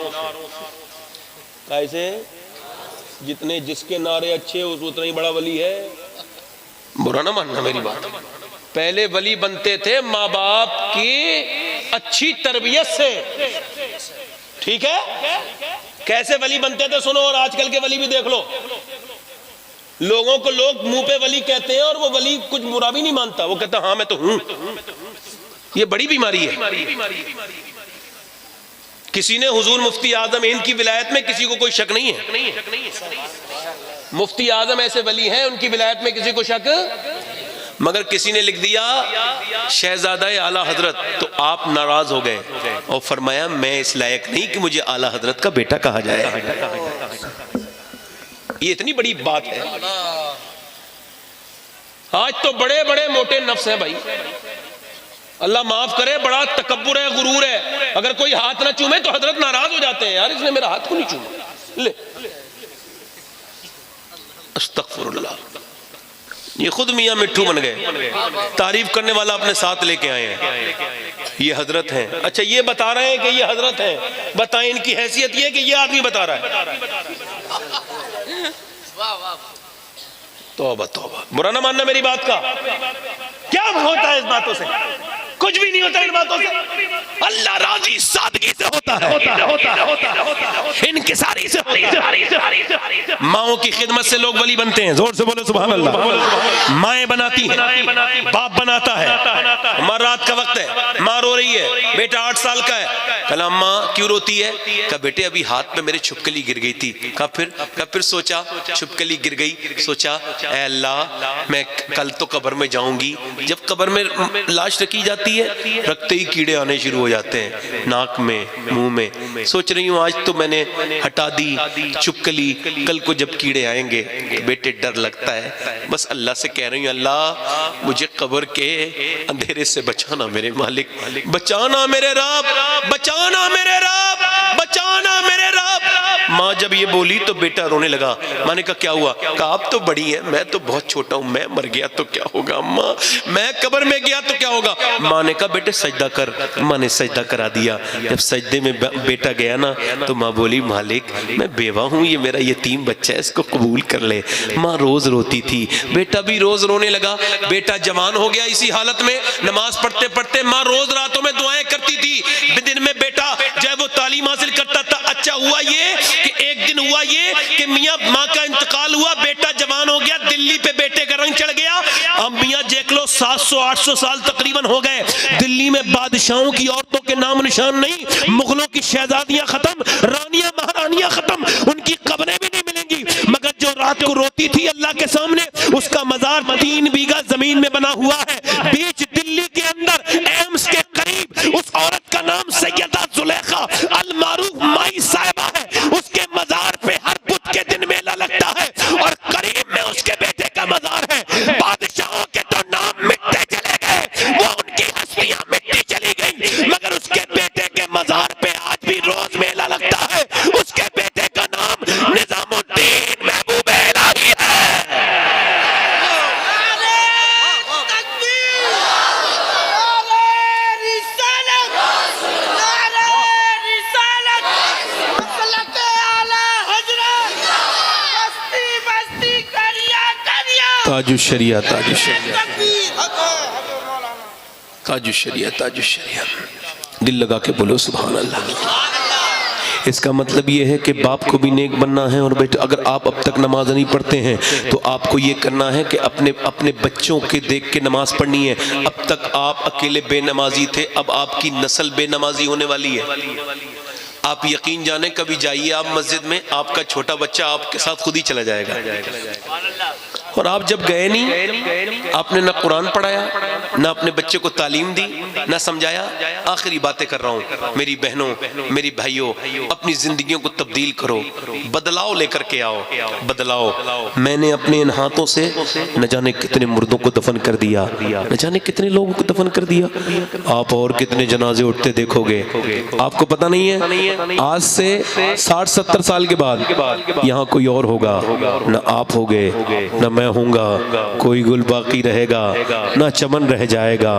کیسے جتنے جس کے نعرے اچھے اتنا ہی بڑا ولی ہے، برا نہ ماننا میری بات۔ پہلے ولی بنتے تھے ماں باپ کی اچھی تربیت سے، ٹھیک ہے؟ کیسے ولی بنتے تھے سنو، اور آج کل کے ولی بھی دیکھ لو. لوگوں کو لوگ منہ پہ ولی کہتے ہیں اور وہ ولی کچھ برا بھی نہیں مانتا، وہ کہتا ہاں میں تو ہوں. یہ بڑی بیماری ہے. کسی نے حضور مفتی اعظم ہند کی ولایت میں کسی کو کوئی شک نہیں ہے. مفتی اعظم ایسے ولی ہیں ان کی ولایت میں کسی کو شک، مگر کسی نے لکھ دیا شہزادہ اعلیٰ حضرت، تو آپ ناراض ہو گئے اور فرمایا میں اس لائق نہیں کہ مجھے اعلیٰ حضرت کا بیٹا کہا جائے. یہ اتنی بڑی بات ہے. آج تو بڑے بڑے موٹے نفس ہیں بھائی، اللہ معاف کرے، بڑا تکبر ہے، غرور ہے. اگر کوئی ہاتھ نہ چومے تو حضرت ناراض ہو جاتے ہیں، یار اس نے میرا ہاتھ کو نہیں چوما. لے استغفر اللہ. یہ خود میاں مٹھو بن گئے، تعریف کرنے والا اپنے ساتھ لے کے آئے ہیں. یہ حضرت ہیں. اچھا یہ بتا رہے ہیں کہ یہ حضرت ہیں، بتائیں ان کی حیثیت یہ کہ یہ آدمی بتا رہا ہے. توبہ توبہ، برا نہ ماننا میری بات کا. کیا ہوتا ہے اس باتوں سے؟ کچھ بھی نہیں ہوتا ان باتوں سے. اللہ راضی سادگی سے ہوتا ہے، انکساری سے ہوتا ہے. ماؤں کی خدمت سے لوگ ولی بنتے ہیں. زور سے بولو سبحان اللہ. مائیں بناتی ہیں، باپ بناتا ہے. ہمارا رات کا وقت ہے، ماں رو رہی ہے، بیٹا 8 سال کا ہے. کہا ماں کیوں روتی ہے؟ کہا بیٹے ابھی ہاتھ میں میرے چھپکلی گر گئی تھی. کہا پھر سوچا چھپکلی گر گئی، سوچا اے اللہ میں کل تو قبر میں جاؤں گی. جب قبر میں لاش رکھی جاتی ہے رکھتے ہی کیڑے آنے شروع ہو جاتے ہیں ناک میں، منہ میں. سوچ رہی ہوں آج تو میں نے ہٹا دی چھپکلی، کل کو جب کیڑے آئیں گے بیٹے ڈر لگتا ہے. بس اللہ سے کہہ رہی ہوں اللہ مجھے قبر کے اندھیرے سے بچانا میرے مالک، بچانا میرے رب، بچانا میرے رب، بچانا میرے رب. ماں جب یہ بولی تو بیٹا رونے لگا. ماں نے کہا کیا ہوا؟ کہا آپ تو بڑی ہیں، میں تو بہت چھوٹا ہوں، میں مر گیا تو کیا ہوگا؟ ماں میں قبر میں گیا تو کیا ہوگا؟ ماں نے کہا بیٹے سجدہ کر. ماں نے سجدہ کرا دیا. جب سجدے میں بیٹا گیا نا تو ماں بولی مالک میں بیوہ ہوں، یہ میرا یتیم بچہ ہے، اس کو قبول کر لے. ماں روز روتی تھی، بیٹا بھی روز رونے لگا. بیٹا جوان ہو گیا اسی حالت میں، نماز پڑھتے پڑھتے ماں روز راتوں میں دعائیں کرتی تھی. دن میں بیٹا جب وہ تعلیم حاصل کرتا تھا. اچھا ہوا یہ کہ ایک دن ہوا یہ کہ میاں ماں کا انتقال ہوا، بیٹا جوان ہو گیا، دلی پہ بیٹے کا رنگ چڑھ گیا. اب میاں دیکھ لو 700-800 سال تقریباً ہو گئے، دلی میں بادشاہوں کی عورتوں کے نام نشان نہیں. مغلوں کی شہزادیاں ختم، رانیاں مہارانیاں ختم، ان کی قبریں بھی نہیں ملیں گی. مگر جو رات کو روتی تھی اللہ کے سامنے، اس کا مزار 3 بیگھہ زمین میں بنا ہوا ہے بیچ دلی کے اندر، ایمس کے قریب. اس عورت کا نام سیدہ زلیخا المعروف مائی صاحبہ ہے. اس کے مزار پہ ہر بدھ کے دن میلہ لگتا ہے، اور قریب میں اس کے بیٹے کا مزار ہے. بادشاہوں کے تو نام مٹتے چلے گئے، وہ ان کی ہستیاں مٹی چلی گئی، مگر اس کے بیٹے کے مزار پہ آج بھی روز میلہ لگتا ہے. اس کے بیٹے کا نام نظام الدین محبوب الہی ہے. تاج الشریعہ، تاج الشریعہ، تاج الشریعہ، تاج الشریعہ. دل لگا کے بولو سبحان اللہ. اس کا مطلب یہ ہے کہ باپ کو بھی نیک بننا ہے. اور بیٹا اگر آپ اب تک نماز نہیں پڑھتے ہیں تو آپ کو یہ کرنا ہے کہ اپنے بچوں کے دیکھ کے نماز پڑھنی ہے. اب تک آپ اکیلے بے نمازی تھے، اب آپ کی نسل بے نمازی ہونے والی ہے. آپ یقین جانیں کبھی جائیے آپ مسجد میں، آپ کا چھوٹا بچہ آپ کے ساتھ خود ہی چلا جائے گا. اور آپ جب گئے نہیں، آپ نے نہ قرآن پڑھایا، نہ اپنے بچے کو تعلیم دی، نہ سمجھایا. آخری باتیں کر رہا ہوں میری بہنوں، میری بھائیوں، اپنی زندگیوں کو تبدیل کرو، بدلاؤ لے کر کے آؤ، بدلاؤ. میں نے اپنے ان ہاتھوں سے نہ جانے کتنے مردوں کو دفن کر دیا، نہ جانے کتنے لوگوں کو دفن کر دیا. آپ اور کتنے جنازے اٹھتے دیکھو گے، آپ کو پتہ نہیں ہے. آج سے 60-70 سال کے بعد یہاں کوئی اور ہوگا، نہ آپ ہوگے، نہ میں میں ہوں گا کوئی گل باقی رہے گا نہ چمن رہ جائے گا،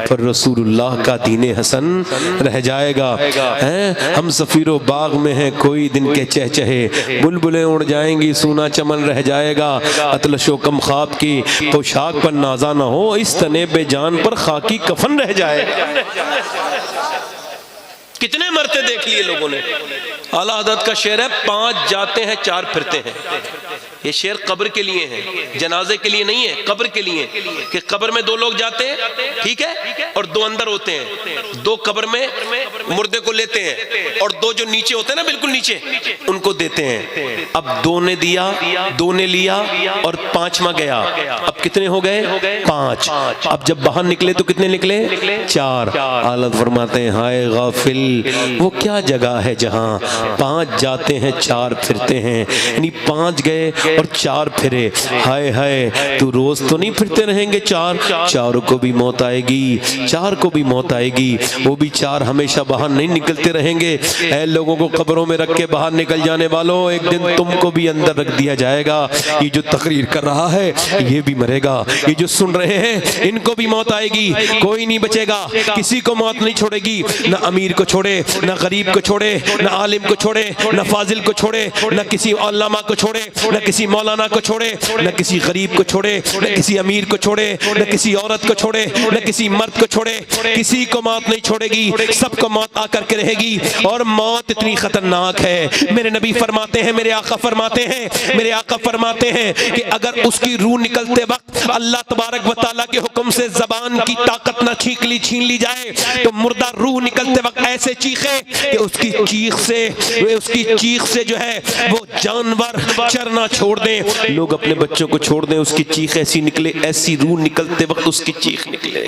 پر رسول اللہ کا دین حسن رہ جائے گا۔ ہم سفیر و باغ میں ہیں کوئی دن کے چہچہے، بلبلیں اڑ جائیں گی سونا چمن رہ جائے گا۔ اطلس و کم خواب کی پوشاک پر نازا نہ ہو، اس تنے بے جان پر خاکی کفن رہ جائے گا۔ کتنے مرتے دیکھ لیے لوگوں نے۔ اعلیٰ حضرت کا شعر ہے 5 جاتے ہیں 4 پھرتے ہیں۔ یہ شعر قبر کے لیے ہے، جنازے کے لیے نہیں ہے، قبر کے لیے، کہ قبر میں 2 لوگ جاتے ہیں، ٹھیک ہے، اور 2 اندر ہوتے ہیں۔ 2 قبر میں مردے کو لیتے ہیں اور 2 جو نیچے ہوتے ہیں نا بالکل نیچے، ان کو دیتے ہیں۔ اب 2 نے دیا، 2 نے لیا اور 5واں گیا، اب کتنے ہو گئے؟ 5۔ اب جب باہر نکلے تو کتنے نکلے؟ 4۔ اعلیٰ فرماتے ہیں ہائے غافل وہ کیا جگہ ہے جہاں 5 جاتے ہیں 4 پھرتے ہیں، یعنی 5 گئے اور 4 پھرے۔ ہائے ہائے تو روز تو نہیں پھرتے رہیں گے 4 کو بھی موت آئے گی، 4 کو بھی موت آئے گی، وہ بھی 4 ہمیشہ باہر نہیں نکلتے رہیں گے۔ اے لوگوں کو قبروں میں رکھ کے باہر نکل جانے والوں، ایک دن تم کو بھی اندر رکھ دیا جائے گا۔ یہ جو تقریر کر رہا ہے یہ بھی مرے گا، یہ جو سن رہے ہیں ان کو بھی موت آئے گی، کوئی نہیں بچے گا، کسی کو موت نہیں چھوڑے گی، نہ امیر کو چھوڑے، نہ غریب کو چھوڑے، نہ عالم کو چھوڑے، نہ فاضل کو چھوڑے، نہ کسی علامہ کو چھوڑے، نہ کسی مولانا کو چھوڑے، نہ کسی غریب کو چھوڑے، نہ کسی امیر کو چھوڑے، نہ کسی عورت کو چھوڑے، نہ کسی مرد کو چھوڑے، کسی کو موت نہیں چھوڑے گی، سب کو موت آ کر کے رہے گی۔ اور موت اتنی خطرناک ہے، میرے نبی فرماتے ہیں، میرے آقا فرماتے ہیں، میرے آقا فرماتے ہیں کہ اگر اس کی روح نکلتے وقت اللہ تبارک و تعالیٰ کے حکم سے زبان کی طاقت نہ چھین لی جائے تو مردہ روح نکلتے وقت ایسے چیخے کہ اس کی چیخ سے جو ہے وہ جانور چرنا چھوڑ دیں، لوگ اپنے بچوں کو چھوڑ دیں، اس کی چیخ ایسی نکلے، ایسی روح نکلتے وقت اس کی چیخ نکلے،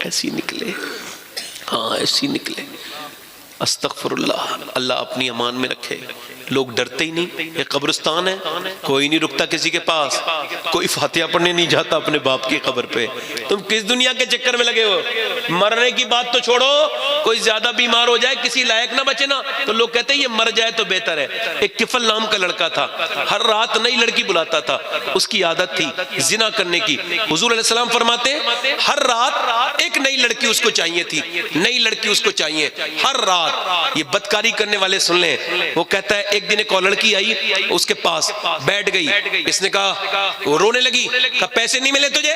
ایسی نکلے، ہاں ایسی نکلے۔ استغفر اللہ، اللہ اپنی امان میں رکھے۔ لوگ ڈرتے ہی نہیں، یہ قبرستان ہے، کوئی نہیں رکتا کسی کے پاس، کوئی فاتحہ پڑھنے نہیں جاتا اپنے باپ کی قبر پہ۔ تم کس دنیا کے چکر میں لگے ہو؟ مرنے کی بات تو چھوڑو، کوئی زیادہ بیمار ہو جائے کسی لائق نہ بچے نا تو لوگ کہتے ہیں یہ مر جائے تو بہتر ہے۔ ایک کفل نام کا لڑکا تھا، ہر رات نئی لڑکی بلاتا تھا، اس کی عادت تھی زنا کرنے کی۔ حضور علیہ السلام فرماتے ہیں ہر رات ایک نئی لڑکی اس کو چاہیے تھی، نئی لڑکی اس کو چاہیے ہر رات۔ یہ بدکاری کرنے والے سن لیں، وہ کہتا ہے ایک دن ایک اور لڑکی آئی اس کے پاس بیٹھ گئی، اس نے کہا، وہ رونے لگی، کہا پیسے نہیں ملے تجھے؟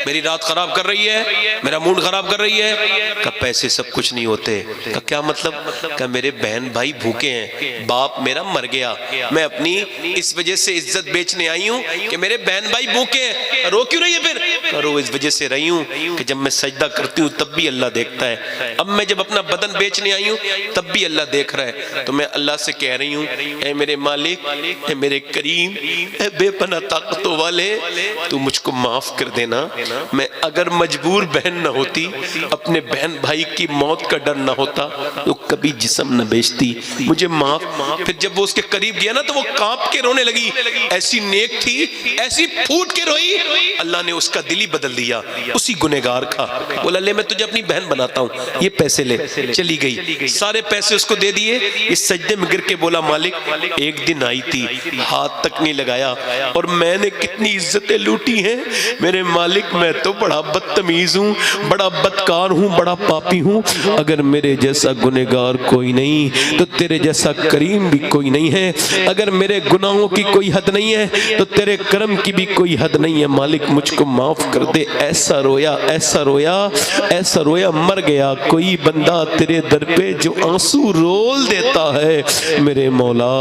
میری رات خراب کر رہی ہے، میرا موڈ خراب کر رہی ہے۔ کہا پیسے سب کچھ نہیں ہوتے۔ کہا کیا مطلب؟ کہا میرے بہن بھائی بھوکے ہیں، باپ میرا مر گیا، میں اپنی اس وجہ سے عزت بیچنے آئی ہوں کہ میرے بہن بھائی بھوکے ہیں۔ رو کیوں رہی ہے پھر؟ کہا رو اس وجہ سے رہی ہوں کہ جب میں سجدہ کرتی ہوں تب بھی اللہ دیکھتا ہے، اب میں جب اپنا بدن بیچنے آئی ہوں تب بھی اللہ دیکھ رہا ہے، تو میں اللہ سے کہہ رہی ہوں اے میرے مالک، اے میرے کریم، اے بے پناہ طاقتوں والے، تو مجھ کو معاف کر دینا۔ میں اگر مجبور بہن نہ ہوتی، اپنے بہن بھائی کی موت کا ڈر نہ ہوتا تو کبھی جسم نہ بیچتی، مجھے معاف۔ پھر جب وہ اس کے قریب گیا نا تو وہ کانپ کے رونے لگی، ایسی نیک تھی، ایسی پھوٹ کے روئی، اللہ نے اس کا دل ہی بدل دیا اسی گنہگار کا۔ بولا لے میں تجھے اپنی بہن بناتا ہوں، یہ پیسے لے۔ چلی گئی، سارے پیسے اس کو دے دیے، اس سجدے میں گر کے بولا مالک ایک دن آئی تھی، ہاتھ تک نہیں لگایا اور میں نے کتنی عزتیں لوٹی ہیں، میرے مالک میں تو بڑا بدتمیز ہوں، بڑا بدکار ہوں، بڑا پاپی ہوں، اگر میرے جیسا گنہگار کوئی نہیں تو تیرے جیسا کریم بھی کوئی نہیں ہے، اگر میرے گناہوں کی کوئی حد نہیں ہے تو تیرے کرم کی بھی کوئی حد نہیں ہے، مالک مجھ کو معاف کر دے۔ ایسا رویا، ایسا رویا، ایسا رویا، مر گیا کوئی بندہ تیرے در پہ جو آنسو رول دیتا ہے، میرے مولا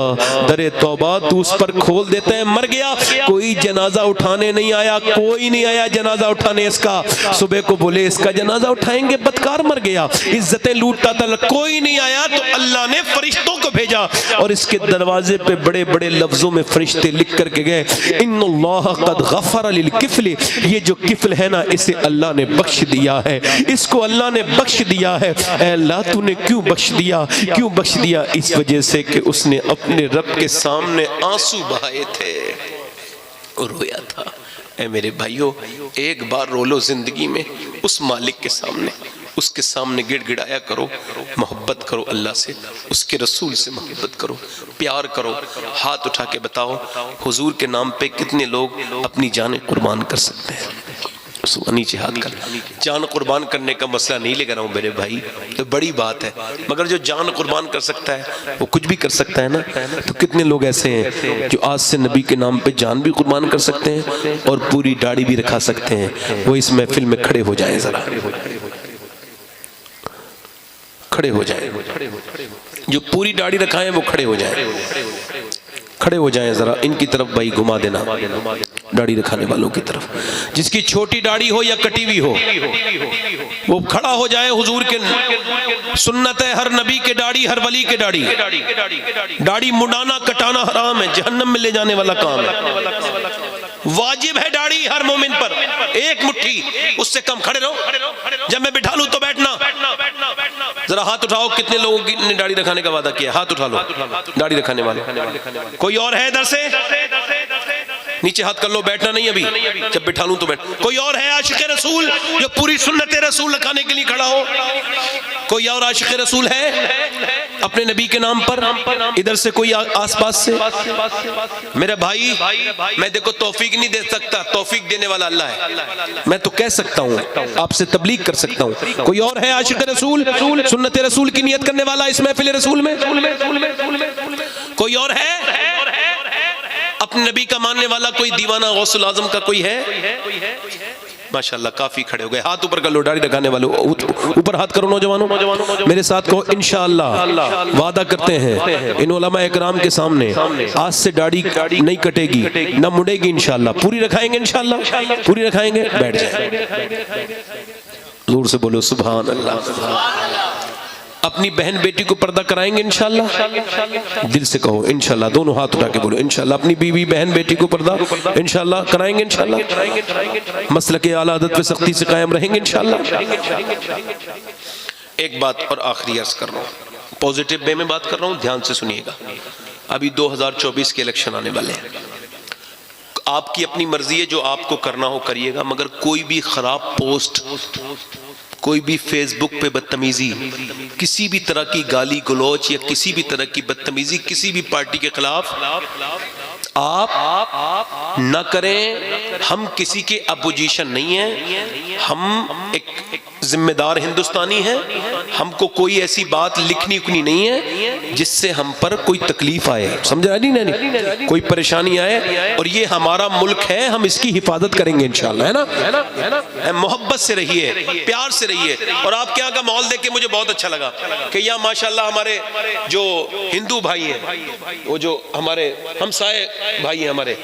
در توبہ تو اس پر کھول دیتا ہے۔ مر گیا، کوئی جنازہ اٹھانے نہیں آیا، کوئی نہیں آیا جنازہ اٹھانے اس کا۔ صبح کو بولے اس کا جنازہ اٹھائیں گے، بدکار مر گیا، عزتیں لوٹتا تھا، کوئی نہیں آیا تو اللہ نے فرشتوں کو بھیجا اور اس کے دروازے پہ بڑے بڑے لفظوں میں فرشتے لکھ کر کے گئے ان اللہ قد غفر للکفل، یہ جو کفل ہے نا اسے اللہ نے بخش دیا ہے، اس کو اللہ نے بخش دیا ہے۔ اے اللہ تو نے کیوں بخش دیا؟ کیوں بخش دیا؟ اس وجہ سے کہ اس نے اپنے رب کے سامنے آنسو بہائے تھے اور رویا تھا۔ اے میرے بھائیو، ایک بار رو لو زندگی میں اس مالک کے سامنے، اس کے سامنے گڑ گڑایا کرو، محبت کرو اللہ سے، اس کے رسول سے محبت کرو، پیار کرو۔ ہاتھ اٹھا کے بتاؤ حضور کے نام پہ کتنے لوگ اپنی جانیں قربان کر سکتے ہیں؟ نیچے ہاتھ کر۔ جان قربان کرنے کا مسئلہ نہیں لے کر رہا ہوں میرے بھائی، تو بڑی بات ہے، مگر جو جان قربان کر سکتا ہے وہ کچھ بھی کر سکتا ہے نا۔ تو کتنے لوگ ایسے ہیں جو آج سے نبی کے نام پہ جان بھی قربان کر سکتے ہیں اور پوری داڑھی بھی رکھا سکتے ہیں؟ وہ اس محفل میں کھڑے ہو جائیں، ذرا کھڑے ہو جائیں۔ جو پوری داڑھی رکھائیں وہ کھڑے ہو جائیں، کھڑے ہو جائیں ذرا ان کی طرف بھائی، گھما دینا داڑھی رکھانے والوں کی طرف۔ جس کی چھوٹی داڑھی ہو یا کٹی ہوئی ہو وہ کھڑا ہو جائے۔ حضور کے سنت ہے ہر نبی کے داڑھی، ہر ولی کے داڑھی۔ داڑھی مڈانا کٹانا حرام ہے، جہنم میں لے جانے والا کام ہے۔ واجب ہے داڑھی ہر مومن پر، ایک مٹھی، اس سے کم کھڑے رہو۔ جب میں بٹھا لوں تو بیٹھنا۔ ذرا ہاتھ اٹھاؤ کتنے لوگوں نے داڑھی رکھانے کا وعدہ کیا؟ ہاتھ اٹھا لو داڑھی رکھانے والے۔ کوئی اور ہے ادھر سے؟ نیچے ہاتھ کر لو، بیٹھنا نہیں ابھی، جب بٹھا لوں تو بیٹھ۔ کوئی اور ہے عاشق رسول جو پوری سنت رسول رکھانے کے لیے کھڑا ہو؟ کوئی اور عاشق رسول ہے اپنے نبی کے نام پر؟ ادھر سے کوئی آس پاس سے؟ میرے بھائی میں دیکھو توفیق نہیں دے سکتا، توفیق دینے والا اللہ ہے۔ میں تو کہہ سکتا ہوں، آپ سے تبلیغ کر سکتا ہوں۔ کوئی اور ہے عاشق رسول، سنت رسول کی نیت کرنے والا اس محفل رسول میں؟ کوئی اور ہے اپنے نبی کا ماننے والا؟ کوئی دیوانہ غوث الاعظم کا کوئی ہے؟ ماشاءاللہ کافی کھڑے ہو گئے۔ ہاتھ اوپر کر لو داڑھی رکھانے والے، اوپر ہاتھ کرو نوجوانوں، میرے ساتھ کہو انشاءاللہ وعدہ کرتے ہیں ان علماء اکرام کے سامنے آج سے داڑھی نہیں کٹے گی نہ مڑے گی، انشاءاللہ پوری رکھائیں گے، انشاءاللہ پوری رکھائیں گے۔ بیٹھ جائیں، زور سے بولو سبحان اللہ۔ اپنی بہن بیٹی کو پردہ کرائیں گے انشاءاللہ، دل سے کہو انشاءاللہ، دونوں ہاتھ اٹھا کے بولو انشاءاللہ۔ اپنی بیوی بہن بیٹی کو پردہ انشاءاللہ کرائیں گے، انشاءاللہ مسلک اعلیٰ حضرت پہ سختی سے قائم رہیں گے انشاءاللہ۔ ایک بات اور آخری عرض کر رہا ہوں، پوزیٹیو وے میں بات کر رہا ہوں، دھیان سے سنیے گا۔ ابھی 2024 کے الیکشن آنے والے ہیں، آپ کی اپنی مرضی ہے، جو آپ کو کرنا ہو کریے گا، مگر کوئی بھی خراب پوسٹ، کوئی بھی فیس بک پہ بدتمیزی، کسی بھی طرح کی گالی گلوچ یا کسی بھی طرح کی بدتمیزی کسی بھی پارٹی کے خلاف آپ نہ کریں۔ ہم کسی کے اپوزیشن نہیں ہیں، ہم ایک ذمہ دار ہندوستانی ہیں، ہم کو کوئی ایسی بات لکھنی اکنی نہیں ہے جس سے ہم پر کوئی تکلیف آئے، سمجھا نہیں، کوئی پریشانی آئے، اور یہ ہمارا ملک ہے، ہم اس کی حفاظت کریں گے انشاءاللہ، ہے نا؟ محبت سے رہیے، پیار سے رہیے۔ اور آپ کے یہاں کا ماحول دیکھ کے مجھے بہت اچھا لگا کہ یہاں ماشاءاللہ ہمارے جو ہندو بھائی ہیں، وہ جو ہمارے ہمسائے بھائی ہیں ہمارے،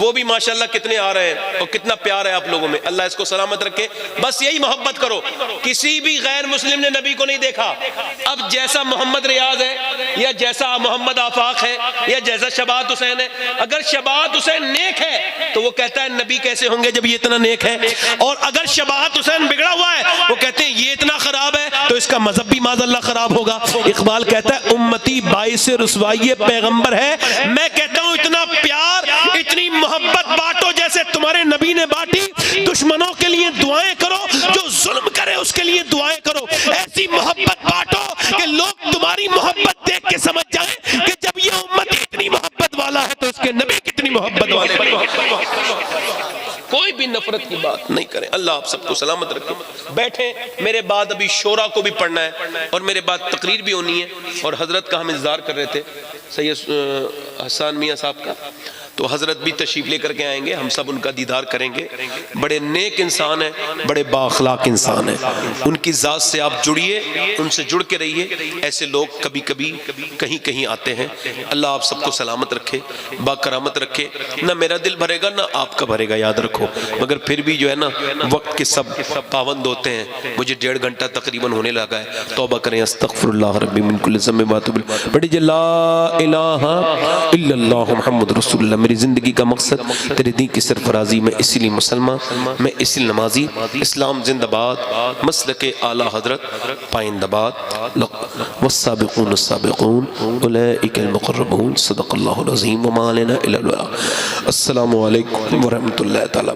وہ بھی ماشاءاللہ کتنے آ رہے ہیں اور کتنا پیار ہے آپ لوگوں میں، اللہ اس کو سلامت رکھے۔ بس یہی محبت کرو۔ کسی بھی غیر مسلم نے نبی کو نہیں دیکھا، اب جیسا محمد ریاض ہے یا جیسا محمد آفاق ہے یا جیسا شبات حسین ہے، اگر شبات حسین نیک ہے تو وہ کہتا ہے نبی کیسے ہوں گے جب یہ اتنا نیک ہے، اور اگر شبات حسین بگڑا ہوا ہے وہ کہتے ہیں یہ اتنا خراب ہے تو اس کا مذہب بھی معاذ اللہ خراب ہوگا۔ اقبال کہتا ہے امتی باعث رسوائی پیغمبر ہے، میں کہتا ہوں اتنا پیار اتنی محبت بانٹو جیسے تمہارے نبی نے بانٹی۔ دشمنوں کے لیے دعائیں کرو، جو ظلم کرے اس کے لیے دعائیں کرو، ایسی محبت بانٹو کہ لوگ تمہاری محبت دیکھ کے سمجھ جائیں کہ جب یہ امت اتنی محبت والا ہے تو اس کے نبی کتنی محبت والے ہیں۔ کوئی بھی نفرت کی بات نہیں کریں۔ اللہ آپ سب کو سلامت رکھے۔ بیٹھیں، میرے بعد ابھی شورا کو بھی پڑھنا ہے اور میرے بعد تقریر بھی ہونی ہے، اور حضرت کا ہم انتظار کر رہے تھے سید حسان میاں صاحب کا، تو حضرت بھی تشریف لے کر کے آئیں گے، ہم سب ان کا دیدار کریں گے۔ بڑے نیک انسان ہیں، بڑے بااخلاق انسان ہیں، ان کی ذات سے آپ جڑیے، ان سے جڑ کے رہیے۔ ایسے لوگ کبھی کبھی کہیں کہیں آتے ہیں۔ اللہ آپ سب کو سلامت رکھے، باکرامت رکھے۔ نہ میرا دل بھرے گا نہ آپ کا بھرے گا، یاد رکھو، مگر پھر بھی جو ہے نا وقت کے سب پابند ہوتے ہیں۔ مجھے 1.5 گھنٹہ تقریباً ہونے لگا ہے، توبہ کریں، استغفر اللہ ربی من کل ذنب واتوب الیہ۔ بڑی جی لا الہ الا اللہ محمد رسول اللہ۔ میری زندگی کا مقصد تیرے دین کی سرفرازی، میں اسی لیے مسلمان، میں اسی لیے نمازی۔ اسلام زندہ باد، مسلک اعلیٰ حضرت پائندہ باد، والسابقون السابقون اولئک المقربون، صدق اللہ العظیم وما علینا الا البلاغ۔ السلام علیکم ورحمۃ اللہ تعالیٰ۔